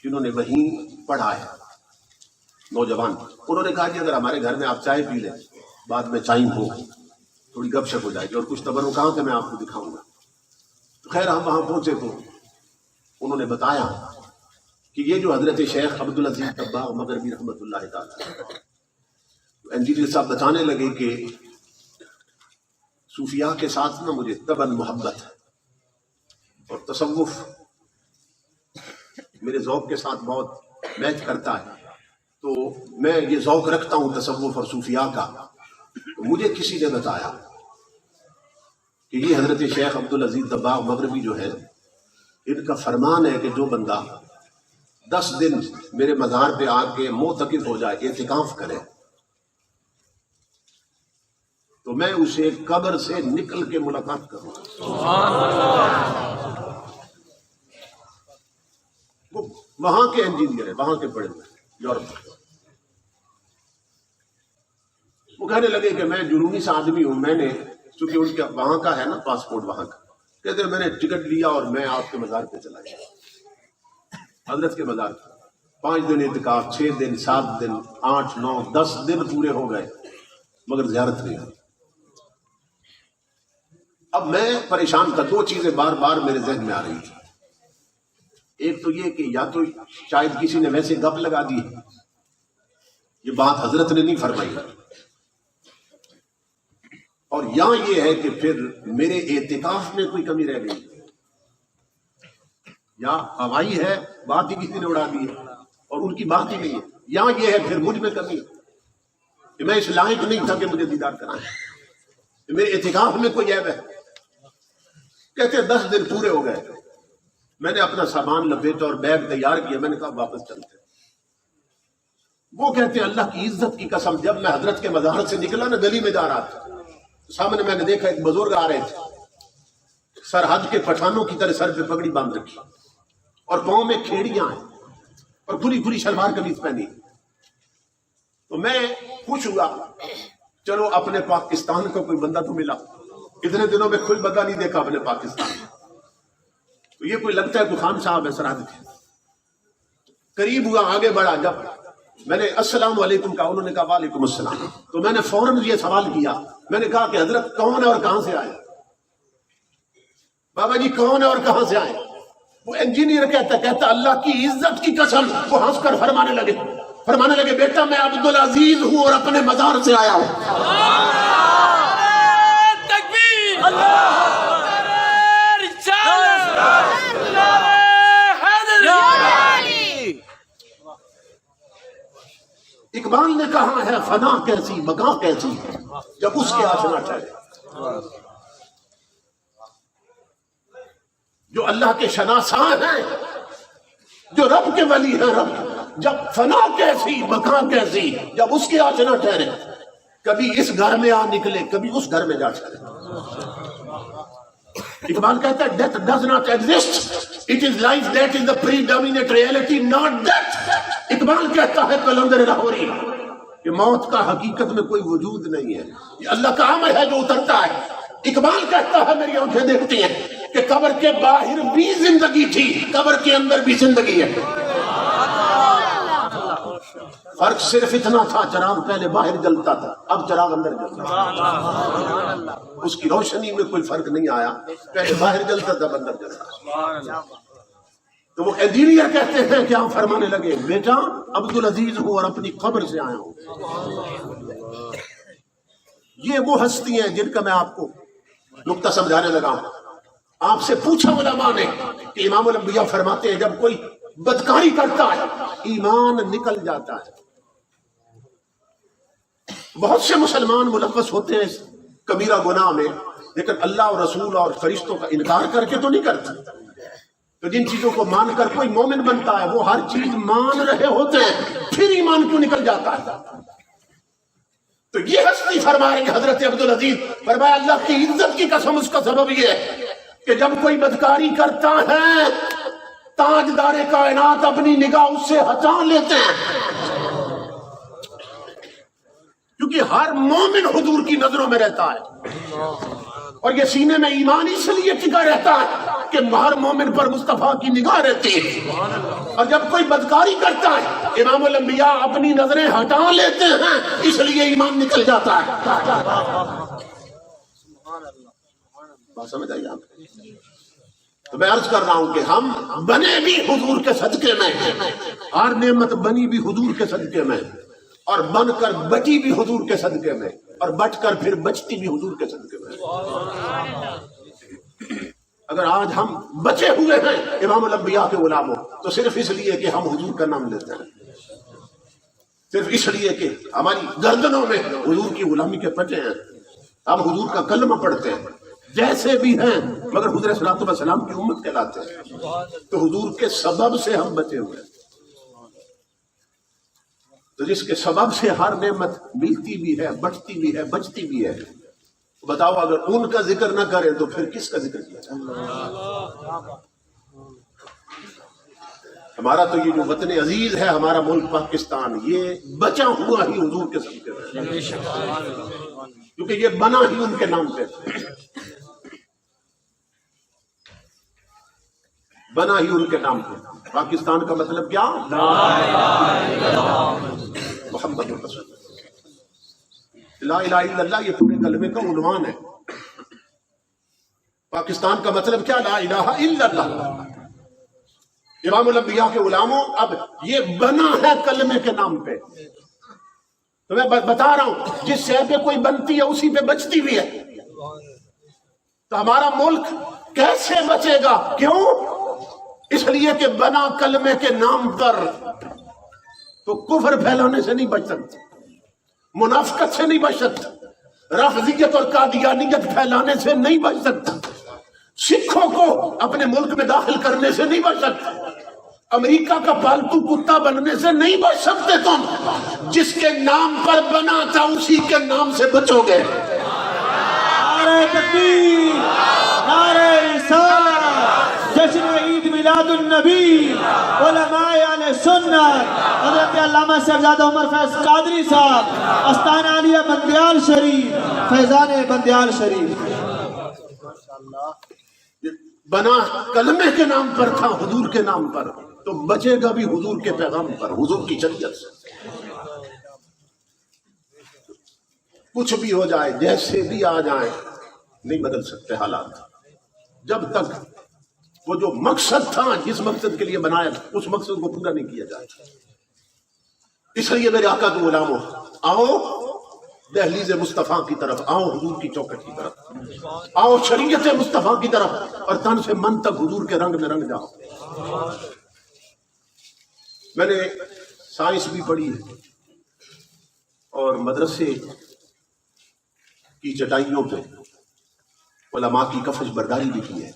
جنہوں نے وہیں پڑھا ہے، نوجوان۔ انہوں نے کہا کہ اگر ہمارے گھر میں آپ چائے پی لیں، بعد میں ٹائم ہو تھوڑی گپ شپ ہو جائے گی اور کچھ تبرکات میں آپ کو دکھاؤں گا۔ تو خیر ہم وہاں پہنچے تو انہوں نے بتایا کہ یہ جو حضرت شیخ عبدالعزیز دباغ مغربی رحمت اللہ تعالی، انجینئر صاحب بتانے لگے کہ صوفیاء کے ساتھ نا مجھے طبعاً محبت ہے اور تصوف میرے ذوق کے ساتھ بہت میچ کرتا ہے، تو میں یہ ذوق رکھتا ہوں تصوف اور صوفیاء کا۔ تو مجھے کسی نے بتایا کہ یہ حضرت شیخ عبدالعزیز دباغ مغربی جو ہے، ان کا فرمان ہے کہ جو بندہ 10 دن میرے مزار پہ آ کے معتکف ہو جائے، اعتکاف کرے، تو میں اسے قبر سے نکل کے ملاقات کروں۔ وہ وہاں کے انجینئر ہیں، وہاں کے پڑھے ہوئے یورپ کے۔ وہ کہنے لگے کہ میں جنوبی سے آدمی ہوں، میں نے چونکہ ان کا وہاں کا ہے نا پاسپورٹ وہاں کا، کہتے ہیں میں نے ٹکٹ لیا اور میں آپ کے مزار پہ چلا گیا، حضرت کے مزار پہ 5 دن اعتکاف، 6 دن، 7 دن، 8، 9، 10 دن پورے ہو گئے مگر زیارت نہیں ہوئی۔ اب میں پریشان تھا، 2 چیزیں بار بار میرے ذہن میں آ رہی تھی۔ ایک تو یہ کہ یا تو شاید کسی نے ویسے گپ لگا دی، یہ بات حضرت نے نہیں فرمائی، اور یا یہ ہے کہ پھر میرے اعتکاف میں کوئی کمی رہ گئی، یا ہوائی ہے بات ہی کسی نے اڑا دی ہے اور ان کی بات ہی نہیں ہے، یا یہ ہے پھر مجھ میں کمی ہے کہ میں اس لائق نہیں تھا کہ مجھے دیدار کرائیں، میرے اعتکاف میں کوئی عیب ہے۔ کہتے 10 دن پورے ہو گئے، میں نے اپنا سامان لپیٹا اور بیگ تیار کیا، میں نے کہا واپس چلتے۔ وہ کہتے اللہ کی عزت کی قسم، جب میں حضرت کے مزار سے نکلا نا، گلی میں جا رہا تھا، سامنے میں نے دیکھا ایک بزرگ آ رہے تھے، سرحد کے پٹھانوں کی طرح سر پہ پگڑی باندھ رکھی اور پاؤں میں کھیڑیاں ہیں اور کھلی کھلی شلوار قمیض پہنی۔ تو میں خوش ہوا، چلو اپنے پاکستان کا کوئی بندہ تو ملا، اتنے دنوں میں کوئی بندہ نہیں دیکھا اپنے پاکستان میں. تو یہ کوئی لگتا ہے کوئی خان صاحب ہے سرحد کے. قریب ہوا، آگے بڑھا، جب میں نے السلام علیکم کہا، انہوں نے کہا وعلیکم السلام. تو میں نے فوراً یہ سوال کیا، میں نے کہا کہ حضرت کون ہے اور کہاں سے آئے؟ بابا جی کون ہے اور کہاں سے آئے؟ وہ انجینئر کہتا اللہ کی عزت کی قسم. وہ ہنس کر فرمانے لگے بیٹا میں عبدالعزیز ہوں اور اپنے مزار سے آیا ہوں. اقبال نے کہا ہے فنا کیسی بقا کیسی جب اس کے آشنا ٹھہرے. جو اللہ کے شناساں ہیں، جو رب کے ولی ہیں، رب جب فنا کیسی بقا کیسی جب اس کے آشنا ٹھہرے. کبھی اس گھر میں آ نکلے، کبھی اس گھر میں جا ٹھہرے. اقبال کہتا ہے death does not exist, it is life that is the predominant reality, not death. Iqbal کہتا ہے قلندر لاہوری کہ موت کا حقیقت میں کوئی وجود نہیں ہے، یہ اللہ کا عمل ہے جو اترتا ہے. اقبال کہتا ہے میری آنکھیں دیکھتی ہیں کہ قبر کے باہر بھی زندگی تھی، قبر کے اندر بھی زندگی ہے. فرق صرف اتنا تھا، چراغ پہلے باہر جلتا تھا، اب چراغ اندر جلتا ہے. اس کی روشنی میں کوئی فرق نہیں آیا، پہلے باہر جلتا تھا، اندر جلتا. تو وہ انجینئر کہتے ہیں کہ ہم فرمانے لگے بیٹا عبدالعزیز ہوں اور اپنی قبر سے آیا ہوں. یہ وہ ہستی ہیں جن کا میں آپ کو نقطہ سمجھانے لگا ہوں. آپ سے پوچھا علماء نے کہ امام الانبیاء فرماتے ہیں جب کوئی بدکاری کرتا ہے ایمان نکل جاتا ہے. بہت سے مسلمان ملوث ہوتے ہیں اس کبیرہ گناہ میں، لیکن اللہ اور رسول اور فرشتوں کا انکار کر کے تو نہیں کرتے. تو جن چیزوں کو مان کر کوئی مومن بنتا ہے وہ ہر چیز مان رہے ہوتے ہیں، پھر ایمان کیوں نکل جاتا ہے؟ تو یہ ہستی فرما رہے ہیں حضرت عبدالعزیز، فرمایا اللہ کی عزت کی قسم اس کا سبب یہ ہے کہ جب کوئی بدکاری کرتا ہے تاجدار کائنات اپنی نگاہ اس سے ہٹا لیتے ہیں، کیونکہ ہر مومن حضور کی نظروں میں رہتا ہے اور یہ سینے میں ایمان اس لیے ٹکا رہتا ہے کہ ہر مومن پر مصطفیٰ کی نگاہ رہتی ہے. اور جب کوئی بدکاری کرتا ہے امام الانبیاء اپنی نظریں ہٹا لیتے ہیں، اس لیے ایمان نکل جاتا ہے. بات سمجھ آئی آپ؟ تو میں عرض کر رہا ہوں کہ ہم بنے بھی حضور کے صدقے میں، ہر نعمت بنی بھی حضور کے صدقے میں، اور بن کر بچی بھی حضور کے صدقے میں، اور بچ کر پھر بچتی بھی حضور کے صدقے میں. اگر آج ہم بچے ہوئے ہیں امام الانبیاء کے غلاموں تو صرف اس لیے کہ ہم حضور کا نام لیتے ہیں، صرف اس لیے کہ ہماری گردنوں میں حضور کی غلامی کے پٹے ہیں، ہم حضور کا کلمہ پڑھتے ہیں جیسے بھی ہیں، مگر حضور صلی اللہ علیہ وسلم کی امت کہلاتے ہیں. تو حضور کے سبب سے ہم بچے ہوئے ہیں. تو جس کے سبب سے ہر نعمت ملتی بھی ہے، بٹتی بھی ہے، بچتی بھی ہے، بتاؤ اگر ان کا ذکر نہ کریں تو پھر کس کا ذکر کیا جائے؟ ہمارا تو یہ جو وطن عزیز ہے، ہمارا ملک پاکستان، یہ بچا ہوا ہی حضور کے صدقے میں، کیونکہ یہ بنا ہی ان کے نام پہ، بنا ہی ان کے نام پہ. پاکستان کا مطلب کیا؟ محمد رسول اللہ. لا الہ الا اللہ یہ پورے کلمے کا عنوان ہے. پاکستان کا مطلب کیا؟ لا الہ الا اللہ. امام الانبیاء کے غلاموں اب یہ بنا ہے کلمے کے نام پہ. تو میں بتا رہا ہوں جس شے پہ کوئی بنتی ہے اسی پہ بچتی بھی ہے. تو ہمارا ملک کیسے بچے گا؟ کیوں؟ اس لیے کہ بنا کلمے کے نام پر. تو کفر پھیلانے سے نہیں بچ سکتا، منافقت سے نہیں بچ سکتا، رافضیت اور قادیانیت پھیلانے سے نہیں بچ سکتا، سکھوں کو اپنے ملک میں داخل کرنے سے نہیں بچ سکتا، امریکہ کا پالتو کتا بننے سے نہیں بچ سکتے. تم جس کے نام پر بنا تھا اسی کے نام سے بچو گے. نعرہ تکبیر، نعرہ رسالت، جشن عید میلاد النبی علماء اہل سنت حضرت علامہ صاحبزادہ عمر فیض قادری صاحب آستانہ عالیہ بندیال شریف فیضان بندیال شریف. بنا کلمے کے نام پر تھا، حضور کے نام پر، تو بچے گا بھی حضور کے پیغام پر، حضور کی شریعت سے. کچھ بھی ہو جائے، جیسے بھی آ جائیں، نہیں بدل سکتے حالات جب تک وہ جو مقصد تھا، جس مقصد کے لیے بنایا تھا، اس مقصد کو پورا نہیں کیا جائے. اس لیے میرے آقا کے غلاموں، آؤ دہلیز مصطفیٰ کی طرف، آؤ حضور کی چوکٹ کی طرف، آؤ شریعت مصطفیٰ کی طرف، اور تن سے من تک حضور کے رنگ میں رنگ جاؤ. میں نے سائنس بھی پڑھی ہے اور مدرسے کی چٹائیوں پہ علماء کی کفش برداری بھی کی ہے.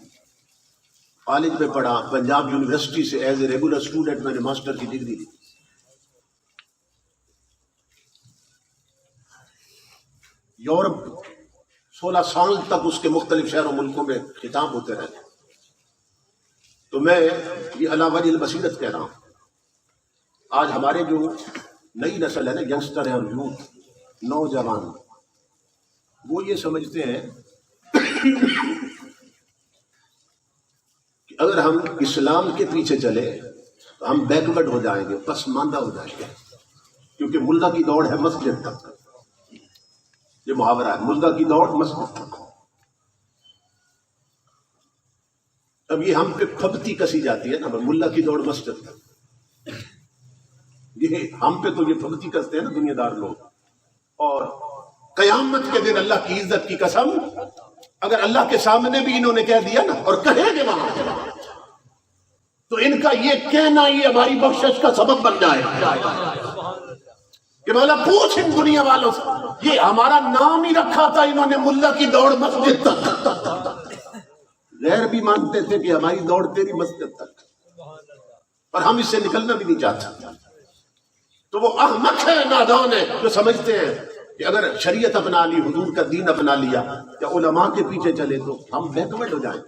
کالج میں پڑھا، پنجاب یونیورسٹی سے ایز اے ریگولر اسٹوڈنٹ میں نے ماسٹر کی ڈگری لی. یورپ 16 سال تک اس کے مختلف شہروں ملکوں میں خطاب ہوتے رہے. تو میں یہ علی وجہ البصیرت کہہ رہا ہوں. آج ہمارے جو نئی نسل ہے نا، ینگسٹر ہیں اور یوتھ، نوجوان، وہ یہ سمجھتے ہیں کہ اگر ہم اسلام کے پیچھے چلے تو ہم بیکورڈ ہو جائیں گے، پسماندہ ہو جائیں گے، کیونکہ ملا کی دوڑ ہے مسجد تک. یہ محاورہ ہے، ملا کی دوڑ مسجد تک. اب یہ ہم پہ پھبتی کسی جاتی ہے نا، ملا کی دوڑ مسجد تک. یہ ہم پہ تو یہ پھبتی کستے ہیں نا دنیا دار لوگ. اور قیامت کے دن اللہ کی عزت کی قسم، اگر اللہ کے سامنے بھی انہوں نے کہہ دیا نا، اور کہیں گے وہاں، تو ان کا یہ کہنا یہ ہماری بخشش کا سبب بن جائے کہ مولا پوچھ ان دنیا والوں سے، یہ ہمارا نام ہی رکھا تھا انہوں نے ملا کی دوڑ مسجد تک. غیر بھی مانتے تھے کہ ہماری دوڑ تیری مسجد تک، اور ہم اس سے نکلنا بھی نہیں چاہتے. تو وہ احمق ہے، نادان ہے، جو سمجھتے ہیں کہ اگر شریعت اپنا لی، حضور کا دین اپنا لیا، یا علماء کے پیچھے چلے تو ہم بیکورڈ ہو جائیں،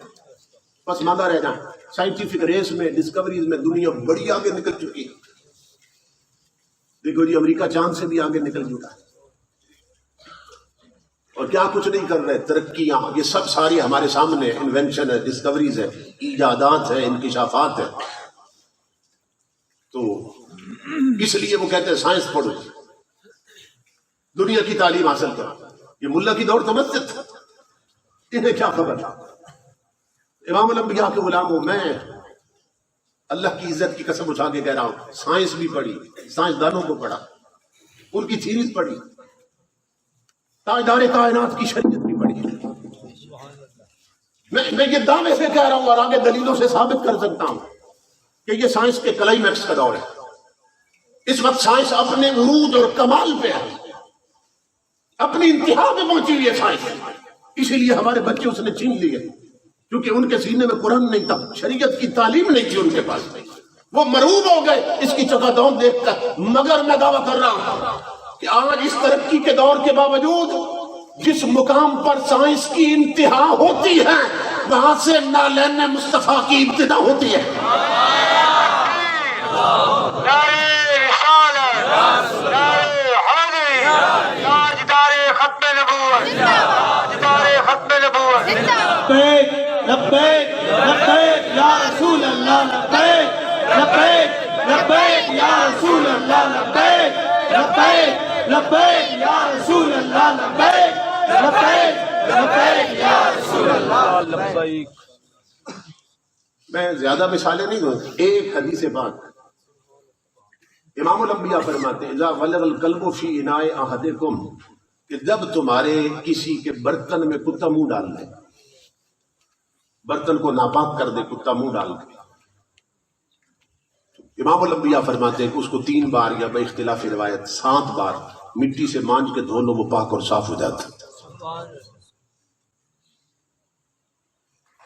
پسماندہ رہ جائیں. سائنٹیفک ریس میں، ڈسکوریز میں دنیا بڑی آگے نکل چکی ہے. دیکھو جی، امریکہ چاند سے بھی آگے نکل چکا ہے، اور کیا کچھ نہیں کر رہے. ترقیاں یہ سب ساری ہمارے سامنے، انوینشن ہے، ڈسکوریز ہے، ایجادات ہیں، انکشافات ہیں. تو اس لیے وہ کہتے ہیں سائنس پڑھو، دنیا کی تعلیم حاصل کرو. یہ ملا کی دوڑ تو مسجد تھا، انہیں کیا خبر. امام الانبیاء کے غلاموں، میں اللہ کی عزت کی قسم اٹھا کے کہہ رہا ہوں، سائنس بھی پڑھی، سائنسدانوں کو پڑھا، ان کی تھیریز پڑھی، تاجدار کائنات کی شریعت بھی پڑھی. میں یہ دعوے سے کہہ رہا ہوں اور آگے دلیلوں سے ثابت کر سکتا ہوں کہ یہ سائنس کے کلائمیکس کا دور ہے. اس وقت سائنس اپنے عروج اور کمال پہ ہے، اپنی انتہا پہ پہنچی ہوئی ہے سائنس. اسی لیے ہمارے بچے اس نے چھین لیے، کیونکہ ان کے سینے میں قرآن نہیں تھا، شریعت کی تعلیم نہیں تھی ان کے پاس. وہ مرعوب ہو گئے اس کی چکا دور دیکھ کر. مگر میں دعویٰ کر رہا ہوں کہ آج اس ترقی کے دور کے باوجود جس مقام پر سائنس کی انتہا ہوتی ہے، وہاں سے نالین مصطفیٰ کی ابتدا ہوتی ہے. لبیک لبیک لبیک یا رسول اللہ، لبیک لبیک لبیک یا رسول اللہ، لبیک لبیک لبیک یا رسول اللہ، لبیک لبیک لبیک یا رسول اللہ، لبیک. میں زیادہ مثالیں نہیں دوں، ایک حدیث پاک امام الانبیاء فرماتے ہیں، اذا ولغ الکلب فی اناء احدکم، کہ جب تمہارے کسی کے برتن میں کتا منہ ڈال دے، برتن کو ناپاک کر دے کتا منہ ڈال دے، امام الانبیاء فرماتے ہیں کہ اس کو 3 بار یا بے اختلاف روایت 7 بار مٹی سے مانج کے دھو لو، وہ پاک اور صاف ہو جاتا.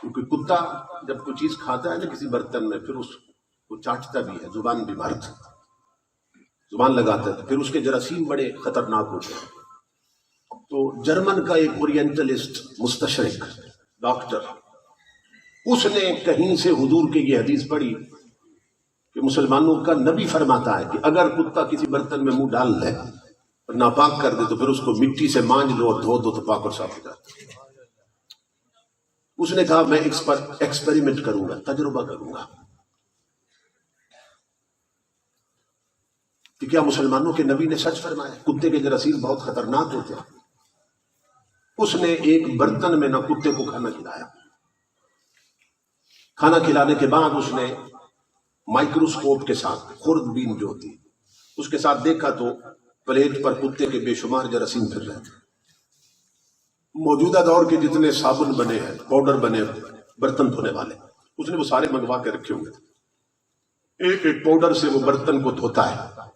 کیونکہ کتا جب کوئی چیز کھاتا ہے نا کسی برتن میں، پھر اس کو چاٹتا بھی ہے، زبان بھی مارتا ہے، زبان لگاتا ہے، پھر اس کے جراثیم بڑے خطرناک ہوتے ہیں. تو جرمن کا ایک اورینٹلسٹ مستشرق ڈاکٹر، اس نے کہیں سے حضور کی یہ حدیث پڑھی کہ مسلمانوں کا نبی فرماتا ہے کہ اگر کتا کسی برتن میں منہ ڈال لے اور ناپاک کر دے تو پھر اس کو مٹی سے مانج لو اور دھو دو تو پاک اور صاف ہو جاتا ہے۔ اس نے کہا میں ایکسپیریمنٹ کروں گا، تجربہ کروں گا کہ کیا مسلمانوں کے نبی نے سچ فرمایا کتے کے جراثیم بہت خطرناک ہوتے ہیں۔ اس نے ایک برتن میں نہ کتے کو کھانا کھلایا، کھانا کھلانے کے بعد اس نے مائکروسکوپ کے ساتھ خوردبین جو ہوتی اس کے ساتھ دیکھا تو پلیٹ پر کتے کے بے شمار جراثیم پھر رہے تھے۔ موجودہ دور کے جتنے صابن بنے ہیں، پاؤڈر بنے برتن دھونے والے، اس نے وہ سارے منگوا کے رکھے ہوئے تھے۔ ایک ایک پاؤڈر سے وہ برتن کو دھوتا ہے،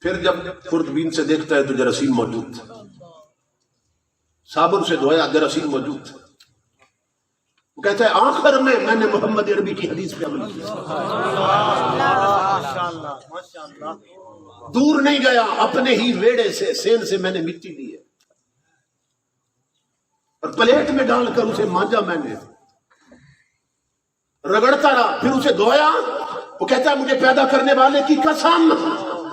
پھر جب خوردبین سے دیکھتا ہے تو جراثیم موجود تھا، صابن سے دھویا جراثیم موجود تھا۔ وہ کہتا ہے آخر میں نے محمد عربی کی حدیث پہ عمل کیا، دور نہیں گیا، اپنے ہی ویڑے سے سین سے میں نے مٹی لی ہے اور پلیٹ میں ڈال کر اسے مانجا، میں نے رگڑتا رہا، پھر اسے دھویا۔ وہ کہتا ہے مجھے پیدا کرنے والے کی قسم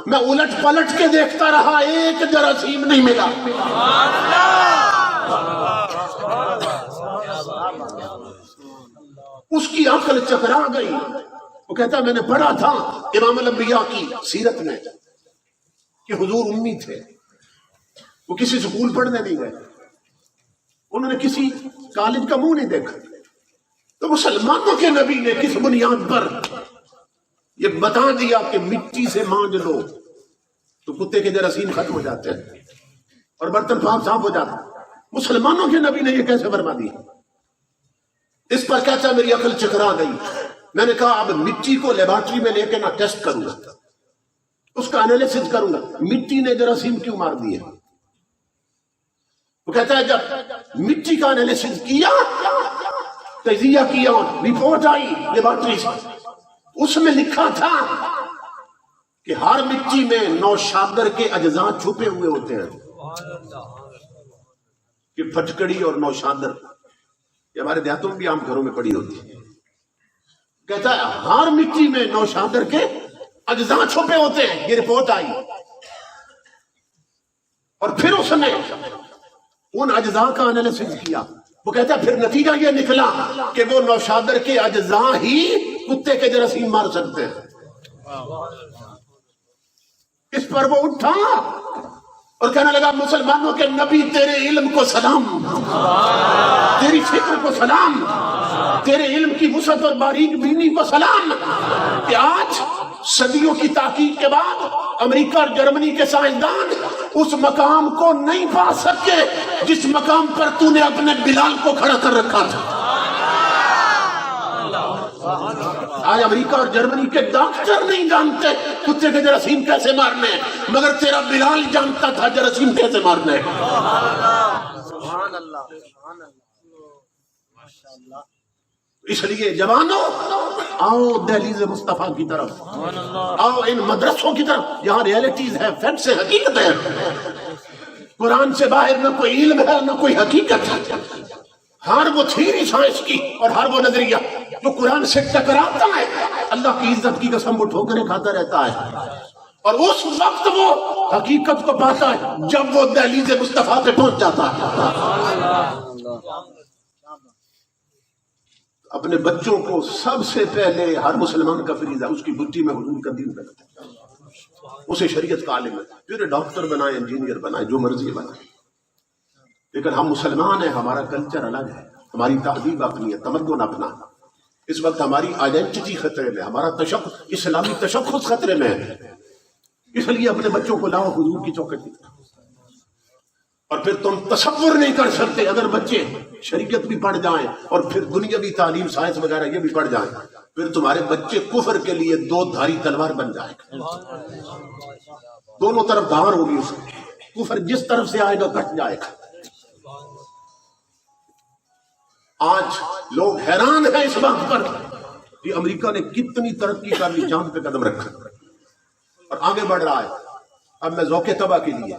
میں الٹ پلٹ کے دیکھتا رہا، ایک جراثیم نہیں ملا۔ اس کی عقل چکرا گئی۔ وہ کہتا ہے میں نے پڑھا تھا امام الانبیاء کی سیرت میں کہ حضور امی تھے، وہ کسی سکول پڑھنے نہیں گئے، انہوں نے کسی کالج کا منہ نہیں دیکھا، تو مسلمانوں کے نبی نے کس بنیاد پر یہ بتا دیا کہ مٹی سے مانج لو تو کتے کے جراثیم ختم ہو جاتے ہیں اور برتن صاف ہو جاتا ہے؟ مسلمانوں کے نبی نے یہ کیسے فرما دیا؟ اس پر کہتا ہے میری عقل چکرا گئی۔ میں نے کہا اب مٹی کو لیبارٹری میں لے کے نہ ٹیسٹ کروں گا، اس کا انالیسس کروں گا، مٹی نے جراثیم کیوں مار دیے۔ وہ کہتا ہے جب مٹی کا انالیسس کیا، تجزیہ کیا، رپورٹ آئی لیبارٹری سے، اس میں لکھا تھا کہ ہر مٹی میں نوشادر کے اجزاء چھپے ہوئے ہوتے ہیں، کہ پھٹکڑی اور نوشادر یہ ہمارے دیہاتوں میں بھی عام گھروں میں پڑی ہوتی ہے۔ کہتا ہے ہر مٹی میں نوشادر کے اجزاء چھپے ہوتے ہیں، یہ رپورٹ آئی، اور پھر اس نے ان اجزاء کا انالیسس کیا۔ وہ کہتا ہے پھر نتیجہ یہ نکلا کہ وہ نوشادر کے اجزاء ہی کتے کے جراثیم مار سکتے ہیں۔ اس پر وہ اٹھا اور کہنے لگا مسلمانوں کے نبی تیرے علم کو سلام، تیری فکر کو سلام، تیرے علم کی وسعت اور باریک بینی کو سلام، کہ آج صدیوں کی تحقیق کے بعد امریکہ اور جرمنی کے سائنسدان اس مقام کو نہیں پا سکے جس مقام پر تو نے اپنے بلال کو کھڑا کر رکھا تھا۔ آج امریکہ اور جرمنی کے ڈاکٹر نہیں جانتے کتے کے جراثیم کیسے مارنے، مگر تیرا بلال جانتا تھا جراثیم کیسے مارنے۔ اس لیے جوانوں آؤ دہلیز مصطفیٰ کی طرف، آؤ ان مدرسوں کی طرف، یہاں ریئلٹیز ہے، فیکٹس ہے، حقیقت ہے۔ قرآن سے باہر نہ کوئی علم ہے نہ کوئی حقیقت ہے۔ ہر وہ تھیوری سائنس کی اور ہر وہ نظریہ جو قرآن سے ٹکراتا ہے، اللہ کی عزت کی قسم وہ ٹھوکریں کھاتا رہتا ہے، اور اس وقت وہ حقیقت کو پاتا ہے جب وہ دہلیز مصطفیٰ پہ پہنچ جاتا ہے۔ اپنے بچوں کو سب سے پہلے ہر مسلمان کا فریضہ اس کی بچی میں حضور کا دین رکھتا ہے، اسے شریعت کا عالم ہے، پھر ڈاکٹر بنائے، انجینئر بنائے، جو مرضی بنائے، لیکن ہم مسلمان ہیں، ہمارا کلچر الگ ہے، ہماری تہذیب اپنی ہے، تمدن اپنا ہے۔ اس وقت ہماری آئیڈینٹی خطرے میں، ہمارا اسلامی تشخص خطرے میں ہے، اس لیے اپنے بچوں کو لاؤ حضور کی چوکٹ کی طرف۔ اور پھر تم تصور نہیں کر سکتے اگر بچے شریعت بھی پڑھ جائیں اور پھر دنیاوی تعلیم سائنس وغیرہ یہ بھی پڑھ جائیں، پھر تمہارے بچے کفر کے لیے دو دھاری تلوار بن جائے گا، دونوں طرف دھار ہوگی، اس کفر جس طرف سے آئے گا کٹ جائے گا۔ آج لوگ حیران ہیں اس بات پر کہ امریکہ نے کتنی ترقی کر لی، چاند پہ قدم رکھا اور آگے بڑھ رہا ہے۔ اب میں ذوق طبع کے لیے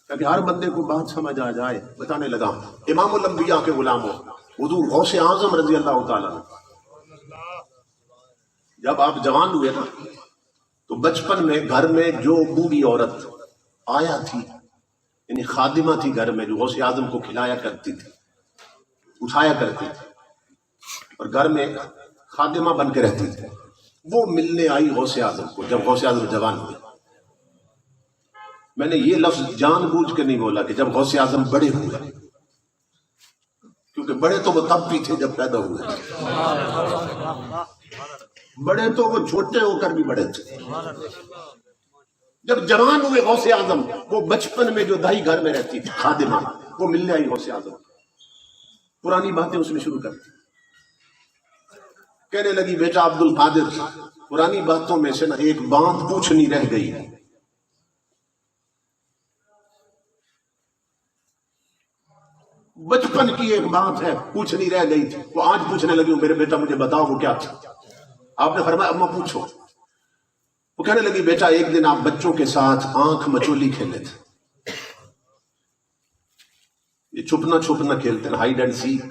تاکہ ہر بندے کو بات سمجھ آ جائے بتانے لگا، امام الانبیاء کے غلاموں، حضور غوث اعظم رضی اللہ تعالیٰ جب آپ جوان ہوئے نا تو بچپن میں گھر میں جو بوڑھی عورت آیا تھی یعنی خادمہ تھی گھر میں جو غوث اعظم کو کھلایا کرتی تھی اٹھایا کرتی تھی اور گھر میں خادمہ بن کے رہتی تھی وہ ملنے آئی غوث اعظم کو جب غوث اعظم جوان ہوئے. میں نے یہ لفظ جان بوجھ کے نہیں بولا کہ جب غوث اعظم بڑے ہوئے کیونکہ بڑے تو وہ تب بھی تھے جب پیدا ہوئے بڑے تو وہ چھوٹے ہو کر بھی بڑے تھے. جب جوان ہوئے غوث اعظم وہ بچپن میں جو دائی گھر میں رہتی تھی خادمہ وہ ملنے آئی غوث اعظم پرانی باتیں اس میں شروع کر دی. کہنے لگی بیٹا عبد القادر پرانی باتوں میں سے نا ایک بات پوچھنی رہ گئی ہے. بچپن کی ایک بات ہے پوچھنی رہ گئی تھی وہ آج پوچھنے لگی ہوں میرے بیٹا مجھے بتاؤ وہ کیا تھا. آپ نے فرمایا اماں پوچھو. وہ کہنے لگی بیٹا ایک دن آپ بچوں کے ساتھ آنکھ مچولی کھیلے تھے. یہ چھپنا چھپنا کھیلتے ہیں ہائیڈ اینڈ سیک.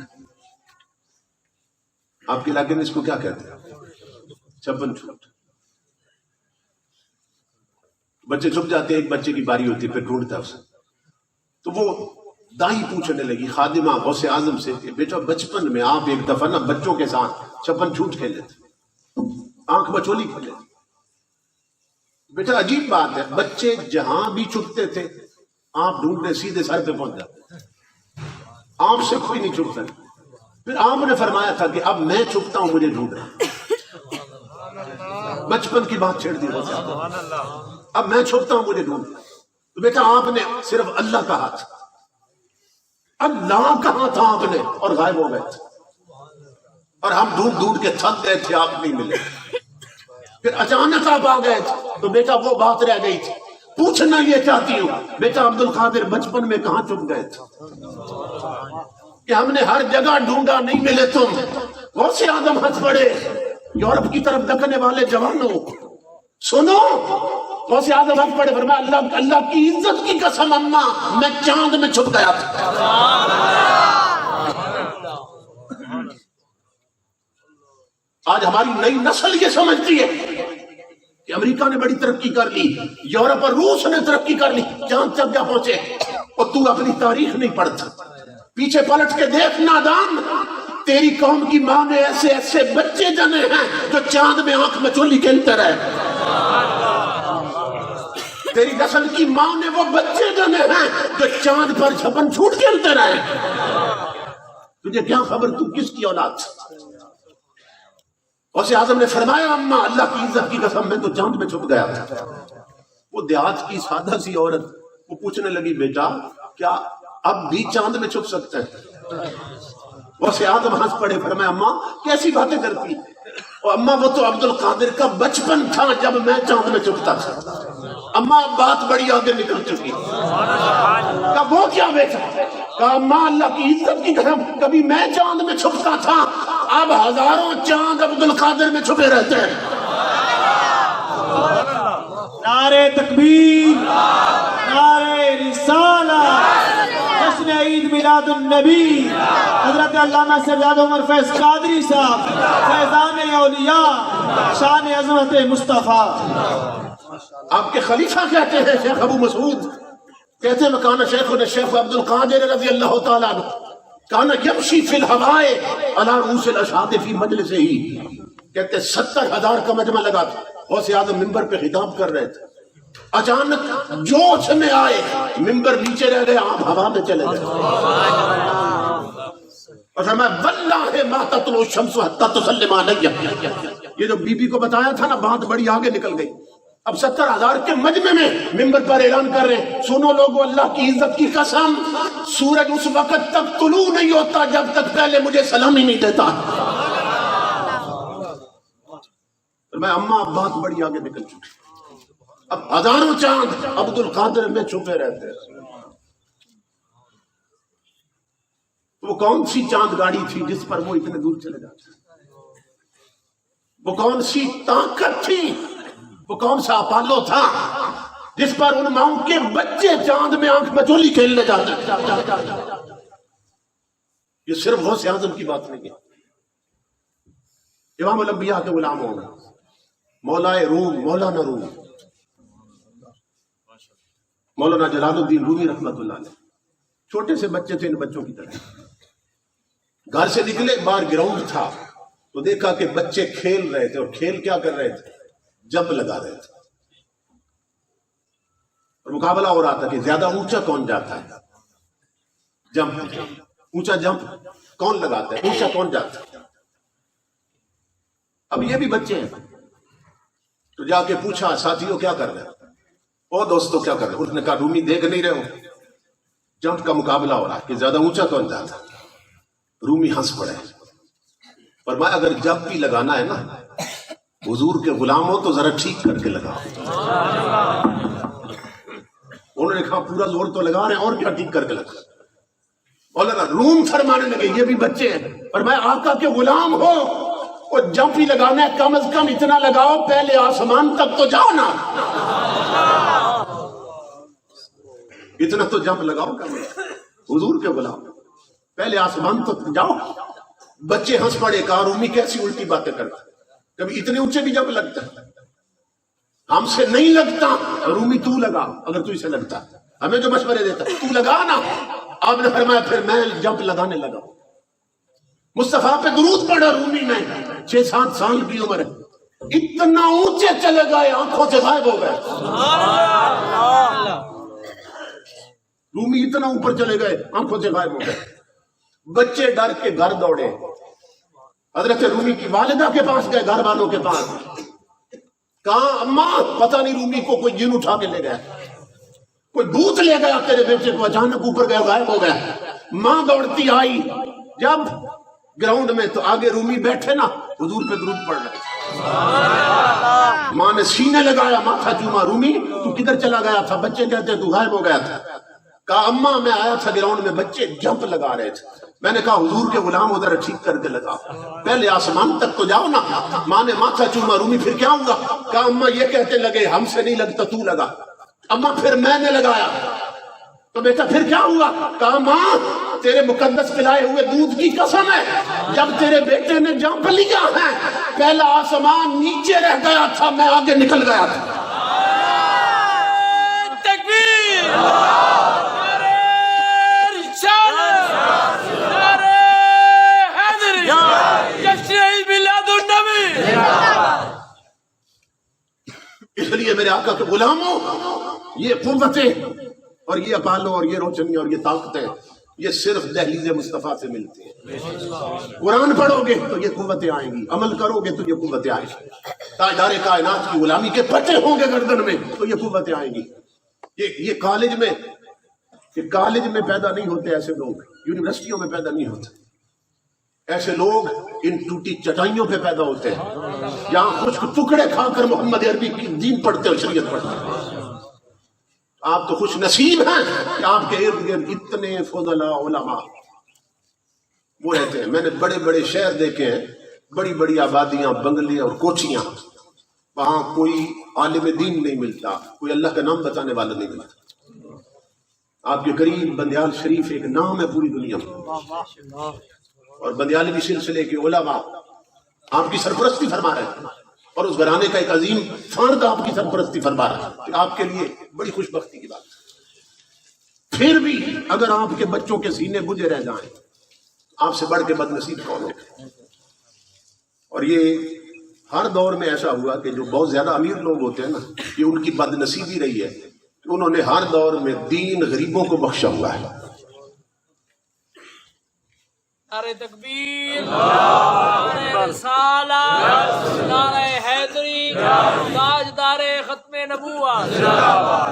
آپ کے علاقے میں اس کو کیا کہتے ہیں چھپن چھپ. بچے چھپ جاتے ہیں ایک بچے کی باری ہوتی ہے پھر ڈھونڈتا ہے اسے. تو وہ دائی پوچھنے لگی خادمہ غوث اعظم سے کہ بیٹا بچپن میں آپ ایک دفعہ نا بچوں کے ساتھ چھپن چھوٹ کھیلے تھے آنکھ مچولی کھیلے تھے. بیٹا عجیب بات ہے بچے جہاں بھی چھپتے تھے آپ ڈھونڈتے سیدھے سر پہ پہنچ جاتے آپ سے کوئی نہیں چھپ سکتا. پھر آپ نے فرمایا تھا کہ اب میں چھپتا ہوں مجھے ڈھونڈ رہا. بچپن کی بات چھیڑ دی اب میں چھپتا ہوں مجھے ڈھونڈ رہا. تو بیٹا آپ نے صرف اللہ کہا تھا اللہ کہا تھا آپ نے اور غائب ہو گئے تھے اور ہم ڈھونڈ ڈھونڈ کے تھک گئے تھے آپ نہیں ملے. پھر اچانک آپ آ گئے تھے تو بیٹا وہ بات رہ گئی تھی. پوچھنا یہ چاہتی ہوں بیٹا عبد القادر بچپن میں کہاں چھپ گئے تھے کہ ہم نے ہر جگہ ڈھونڈا نہیں ملے تم. غوث اعظم ہنس پڑے. یورپ کی طرف دکنے والے جوانوں سنو. غوث اعظم ہنس پڑے فرمایا اللہ کی عزت کی قسم اماں میں چاند میں چھپ گیا تھا. آج ہماری نئی نسل یہ سمجھتی ہے کہ امریکہ نے بڑی ترقی کر لی یورپ اور روس نے ترقی کر لی چاند تک کیا پہنچے اور تو اپنی تاریخ نہیں پڑھتا. پیچھے پلٹ کے دیکھ نادان تیری قوم کی ماں نے ایسے ایسے بچے جنے ہیں جو چاند میں آنکھ مچولی کھیلتے رہے. تیری نسل کی ماں نے وہ بچے جنے ہیں جو چاند پر چھپن چھوٹ کھیلتے رہے. تجھے کیا خبر تو کس کی اولاد. غوث اعظم نے فرمایا اماں اللہ کی عزت کی قسم میں تو چاند میں چھپ گیا تھا. وہ دیہات کی سادہ سی عورت وہ پوچھنے لگی بیٹا کیا اب بھی چاند میں چھپ سکتے ہیں. غوث اعظم ہنس پڑے فرمایا اماں کیسی باتیں کرتی اماں وہ تو عبد القادر کا بچپن تھا جب میں چاند میں چھپتا تھا. اماں بات بڑی آگے نکل چکی. کہا وہ کیا بیٹا. کہا اماں اللہ کی عزت کی قسم کبھی میں چاند میں چھپتا تھا اب ہزاروں چاند عبد القادر میں چھپے رہتے ہیں. نعرہ تکبیر نعرہ رسالت جشن عید میلاد النبی حضرت علامہ سردار عمر فیض قادری صاحب فیضان اولیاء شان عظمت مصطفیٰ. آپ کے خلیفہ کہتے ہیں شیخ ابو مسعود کہتے ہیں مکان شیخنا الشیخ عبد القادر رضی اللہ تعالیٰ عنہ کانا یمشی فی الہوائے علی رؤوس الاشہاد فی مجلس ہی. کہتے 70,000 کا مجمع لگا تھا. غوث اعظم ممبر پہ خطاب کر رہے تھے اچانک جوش میں آئے ممبر نیچے رہ گئے آپ ہوا میں چلے گئے اور فرمایا واللہ ما تطلع الشمس حتی تسلم علیہ. یہ جو بی بی کو بتایا تھا نا بات بڑی آگے نکل گئی. اب 70,000 کے مجمع میں ممبر پر اعلان کر رہے ہیں سنو لوگوں اللہ کی عزت کی قسم سورج اس وقت تک طلوع نہیں ہوتا جب تک پہلے مجھے سلامی نہیں دیتا. میں اماں اب بات بڑی آگے نکل چکی. اب ہزاروں چاند عبد القادر میں چھپے رہتے ہیں. وہ کون سی چاند گاڑی تھی جس پر وہ اتنے دور چلے جاتے. وہ کون سی طاقت تھی وہ کون سا اپالو تھا جس پر ان ماؤں کے بچے چاند میں آنکھ مچولی کھیلنے جاتے. یہ صرف غوث اعظم کی بات نہیں ہے، امام الانبیاء کے غلام ہونا، مولائے روم مولانا روم، مولانا جلال الدین رومی رحمت اللہ علیہ، چھوٹے سے بچے تھے ان بچوں کی طرح، گھر سے نکلے باہر گراؤنڈ تھا تو دیکھا کہ بچے کھیل رہے تھے، اور کھیل کیا کر رہے تھے؟ جمپ لگا رہے تھے، اور مقابلہ ہو رہا تھا کہ زیادہ اونچا کون جاتا ہے، جمپ اونچا جمپ کون لگاتا ہے، اونچا کون جاتا ہے۔ اب یہ بھی بچے ہیں تو جا کے پوچھا ساتھیوں کیا کر رہے ہیں، او دوستو کیا کر رہے ہیں؟ انہوں نے کہا رومی دیکھ نہیں رہے ہو، جمپ کا مقابلہ ہو رہا ہے کہ زیادہ اونچا کون جاتا ہے۔ رومی ہنس پڑے، فرمایا اگر جمپ بھی لگانا ہے نا حضور کے غلام ہو تو ذرا ٹھیک کر کے لگاؤ۔ انہوں نے کہا پورا زور تو لگا رہے ہیں، اور کیا ٹھیک کر کے لگا۔ مولانا روم فرمانے لگے یہ بھی بچے ہیں، فرمایا آقا کے غلام ہو، وہ جمپ ہی لگانا ہے کم از کم اتنا لگاؤ پہلے آسمان تک تو جاؤ نا، اتنا تو جمپ لگاؤ کم از کم، حضور کے غلام پہلے آسمان تک جاؤ۔ بچے ہنس پڑے، کہا رومی کیسی الٹی باتیں کرتا، کبھی اتنے اونچے بھی جمپ لگتا ہے، ہم سے نہیں لگتا، رومی تو لگا، اگر تو اسے لگتا ہمیں جو مشورے دیتا تو لگا نا۔ آپ نے فرمایا پھر میں جمپ لگانے لگا، مصطفیٰ پہ درود پڑھا رومی میں، 6-7 سال کی عمر ہے، اتنا اونچے چلے گئے آنکھوں سے غائب ہو گئے، رومی اتنا اوپر چلے گئے آنکھوں سے غائب ہو گئے۔ بچے ڈر کے گھر دوڑے، حضرت رومی کی والدہ کے پاس گئے، گھر والوں کے پاس، کہا اماں پتہ نہیں رومی کو کوئی جن اٹھا کے لے گیا، کوئی بھوت لے گیا تیرے بیٹے کو، اچانک اوپر گیا غائب ہو گیا۔ ماں دوڑتی آئی، جب گراؤنڈ میں تو آگے رومی بیٹھے نا حضور پہ درود پڑھ رہے، ماں نے سینے لگایا، ماتھا چوما، رومی تو کدھر چلا گیا تھا؟ بچے کہتے تو غائب ہو گیا تھا۔ کہا اماں میں آیا تھا گراؤنڈ میں، بچے جمپ لگا رہے تھے، میں نے کہا حضور کے غلام ادھر ٹھیک کر کے لگا، پہلے آسمان تک تو جاؤ نا۔ ماں نے ماتھا چوما، رومی پھر کیا ہوا؟ کہا اماں یہ کہتے لگے ہم سے نہیں لگتا تو لگا، اماں پھر میں نے لگایا، تو بیٹا پھر کیا ہوا؟ کہا ماں تیرے مقدس پلائے ہوئے دودھ کی قسم ہے، جب تیرے بیٹے نے جمپ لیا ہے پہلا آسمان نیچے رہ گیا تھا، میں آگے نکل گیا تھا۔ تکبیر، اس لیے میرے آقا کے غلاموں، یہ قوتیں اور یہ اپالو اور یہ روشنی اور یہ طاقتیں یہ صرف دہلیز مصطفیٰ سے ملتی ہیں۔ قرآن پڑھو گے تو یہ قوتیں آئیں گی، عمل کرو گے تو یہ قوتیں آئیں گی، تاجدار کائنات کی غلامی کے پٹے ہوں گے گردن میں تو یہ قوتیں آئیں گی۔ یہ کالج میں پیدا نہیں ہوتے ایسے لوگ، یونیورسٹیوں میں پیدا نہیں ہوتے ایسے لوگ، ان ٹوٹی چٹائیوں پہ پیدا ہوتے ہیں، جہاں خشک ٹکڑے کھا کر محمد عربی کی دین پڑھتے اور شریعت پڑھتے ہیں۔ آپ تو خوش نصیب ہیں کہ آپ کے ارد گرد اتنے فضلاء علماء وہ رہتے ہیں۔ میں نے بڑے بڑے شہر دیکھے ہیں، بڑی بڑی آبادیاں، بنگلے اور کوچیاں، وہاں کوئی عالم دین نہیں ملتا، کوئی اللہ کا نام بتانے والا نہیں ملتا۔ آپ کے قریب بندیال شریف ایک نام ہے پوری دنیا میں، اور بندیالوی سلسلے کے علماء آپ کی سرپرستی فرما رہے ہیں، اور اس گھرانے کا ایک عظیم فرد آپ کی سرپرستی فرما رہا ہے، کہ آپ کے لیے بڑی خوش بختی کی بات ہے۔ پھر بھی اگر آپ کے بچوں کے سینے بجھے رہ جائیں، آپ سے بڑھ کے بد نصیب کون ہو؟ اور یہ ہر دور میں ایسا ہوا کہ جو بہت زیادہ امیر لوگ ہوتے ہیں نا، یہ ان کی بد نصیبی رہی ہے کہ انہوں نے ہر دور میں دین غریبوں کو بخشا ہوا ہے۔ نعرہ تکبیر، نعرہ رسالت، نعرہ حیدری، تاجدار ختم نبوت،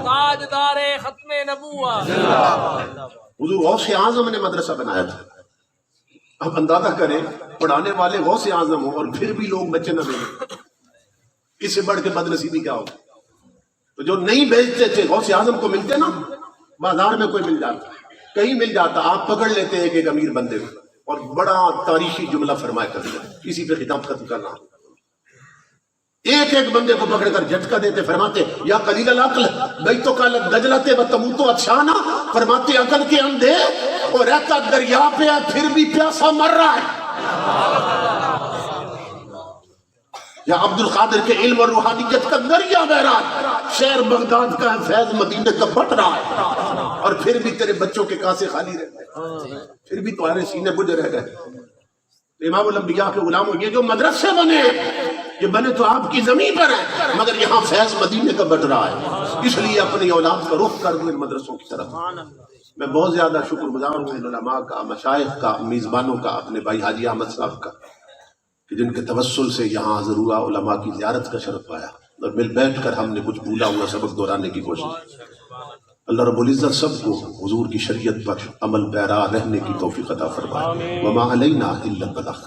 تاجدار ختم نبوت۔ حضور غوث اعظم نے مدرسہ بنایا تھا، اب اندازہ کریں پڑھانے والے غوث اعظم ہوں اور پھر بھی لوگ بچے نہ بھیجیں، اس سے بڑھ کے بد نصیبی کیا ہوگی؟ تو جو نہیں بھیجتے تھے غوث اعظم کو ملتے نا، بازار میں کوئی مل جاتا، کہیں مل جاتا، آپ پکڑ لیتے ایک امیر بندے کو اور بڑا تاریخی جملہ فرمایا کرتے، کسی پہ خطاب ختم کرنا، ایک ایک بندے کو پکڑ کر جھٹکا دیتے، فرماتے یا قلیل العقل بیتک دجلۃ و تموت اطشانا فرماتے عقل کے اندھے اور رہتا دریا پہ ہے پھر بھی پیاسا مر رہا ہے. یا عبد القادر کے علم اور روحانیت کا دریا بہ رہا ہے. شہر بغداد کا ہے فیض مدینے کا بٹ رہا ہے اور پھر بھی تیرے بچوں کے کاسے خالی رہ گئے, پھر بھی تمہارے سینے بجھ رہ گئے. امام الانبیاء کے غلاموں یہ جو مدرسے بنے یہ بنے تو آپ کی زمین پر ہیں مگر یہاں فیض مدینے کا بٹ رہا ہے. اس لیے اپنی اولاد کا رخ کر دو ان مدرسوں کی طرف. میں بہت زیادہ شکر گزار ہوں ان علماء کا, مشائخ کا, میزبانوں کا, اپنے بھائی حاجی احمد صاحب کا کہ جن کے توسل سے یہاں ضرورہ علماء کی زیارت کا شرف پایا اور مل بیٹھ کر ہم نے کچھ بھولا ہوا سبق دہرانے کی کوشش. اللہ رب العزت سب کو حضور کی شریعت پر عمل پیرا رہنے کی توفیق عطا فرمائے. وما علینا الا البلاغ.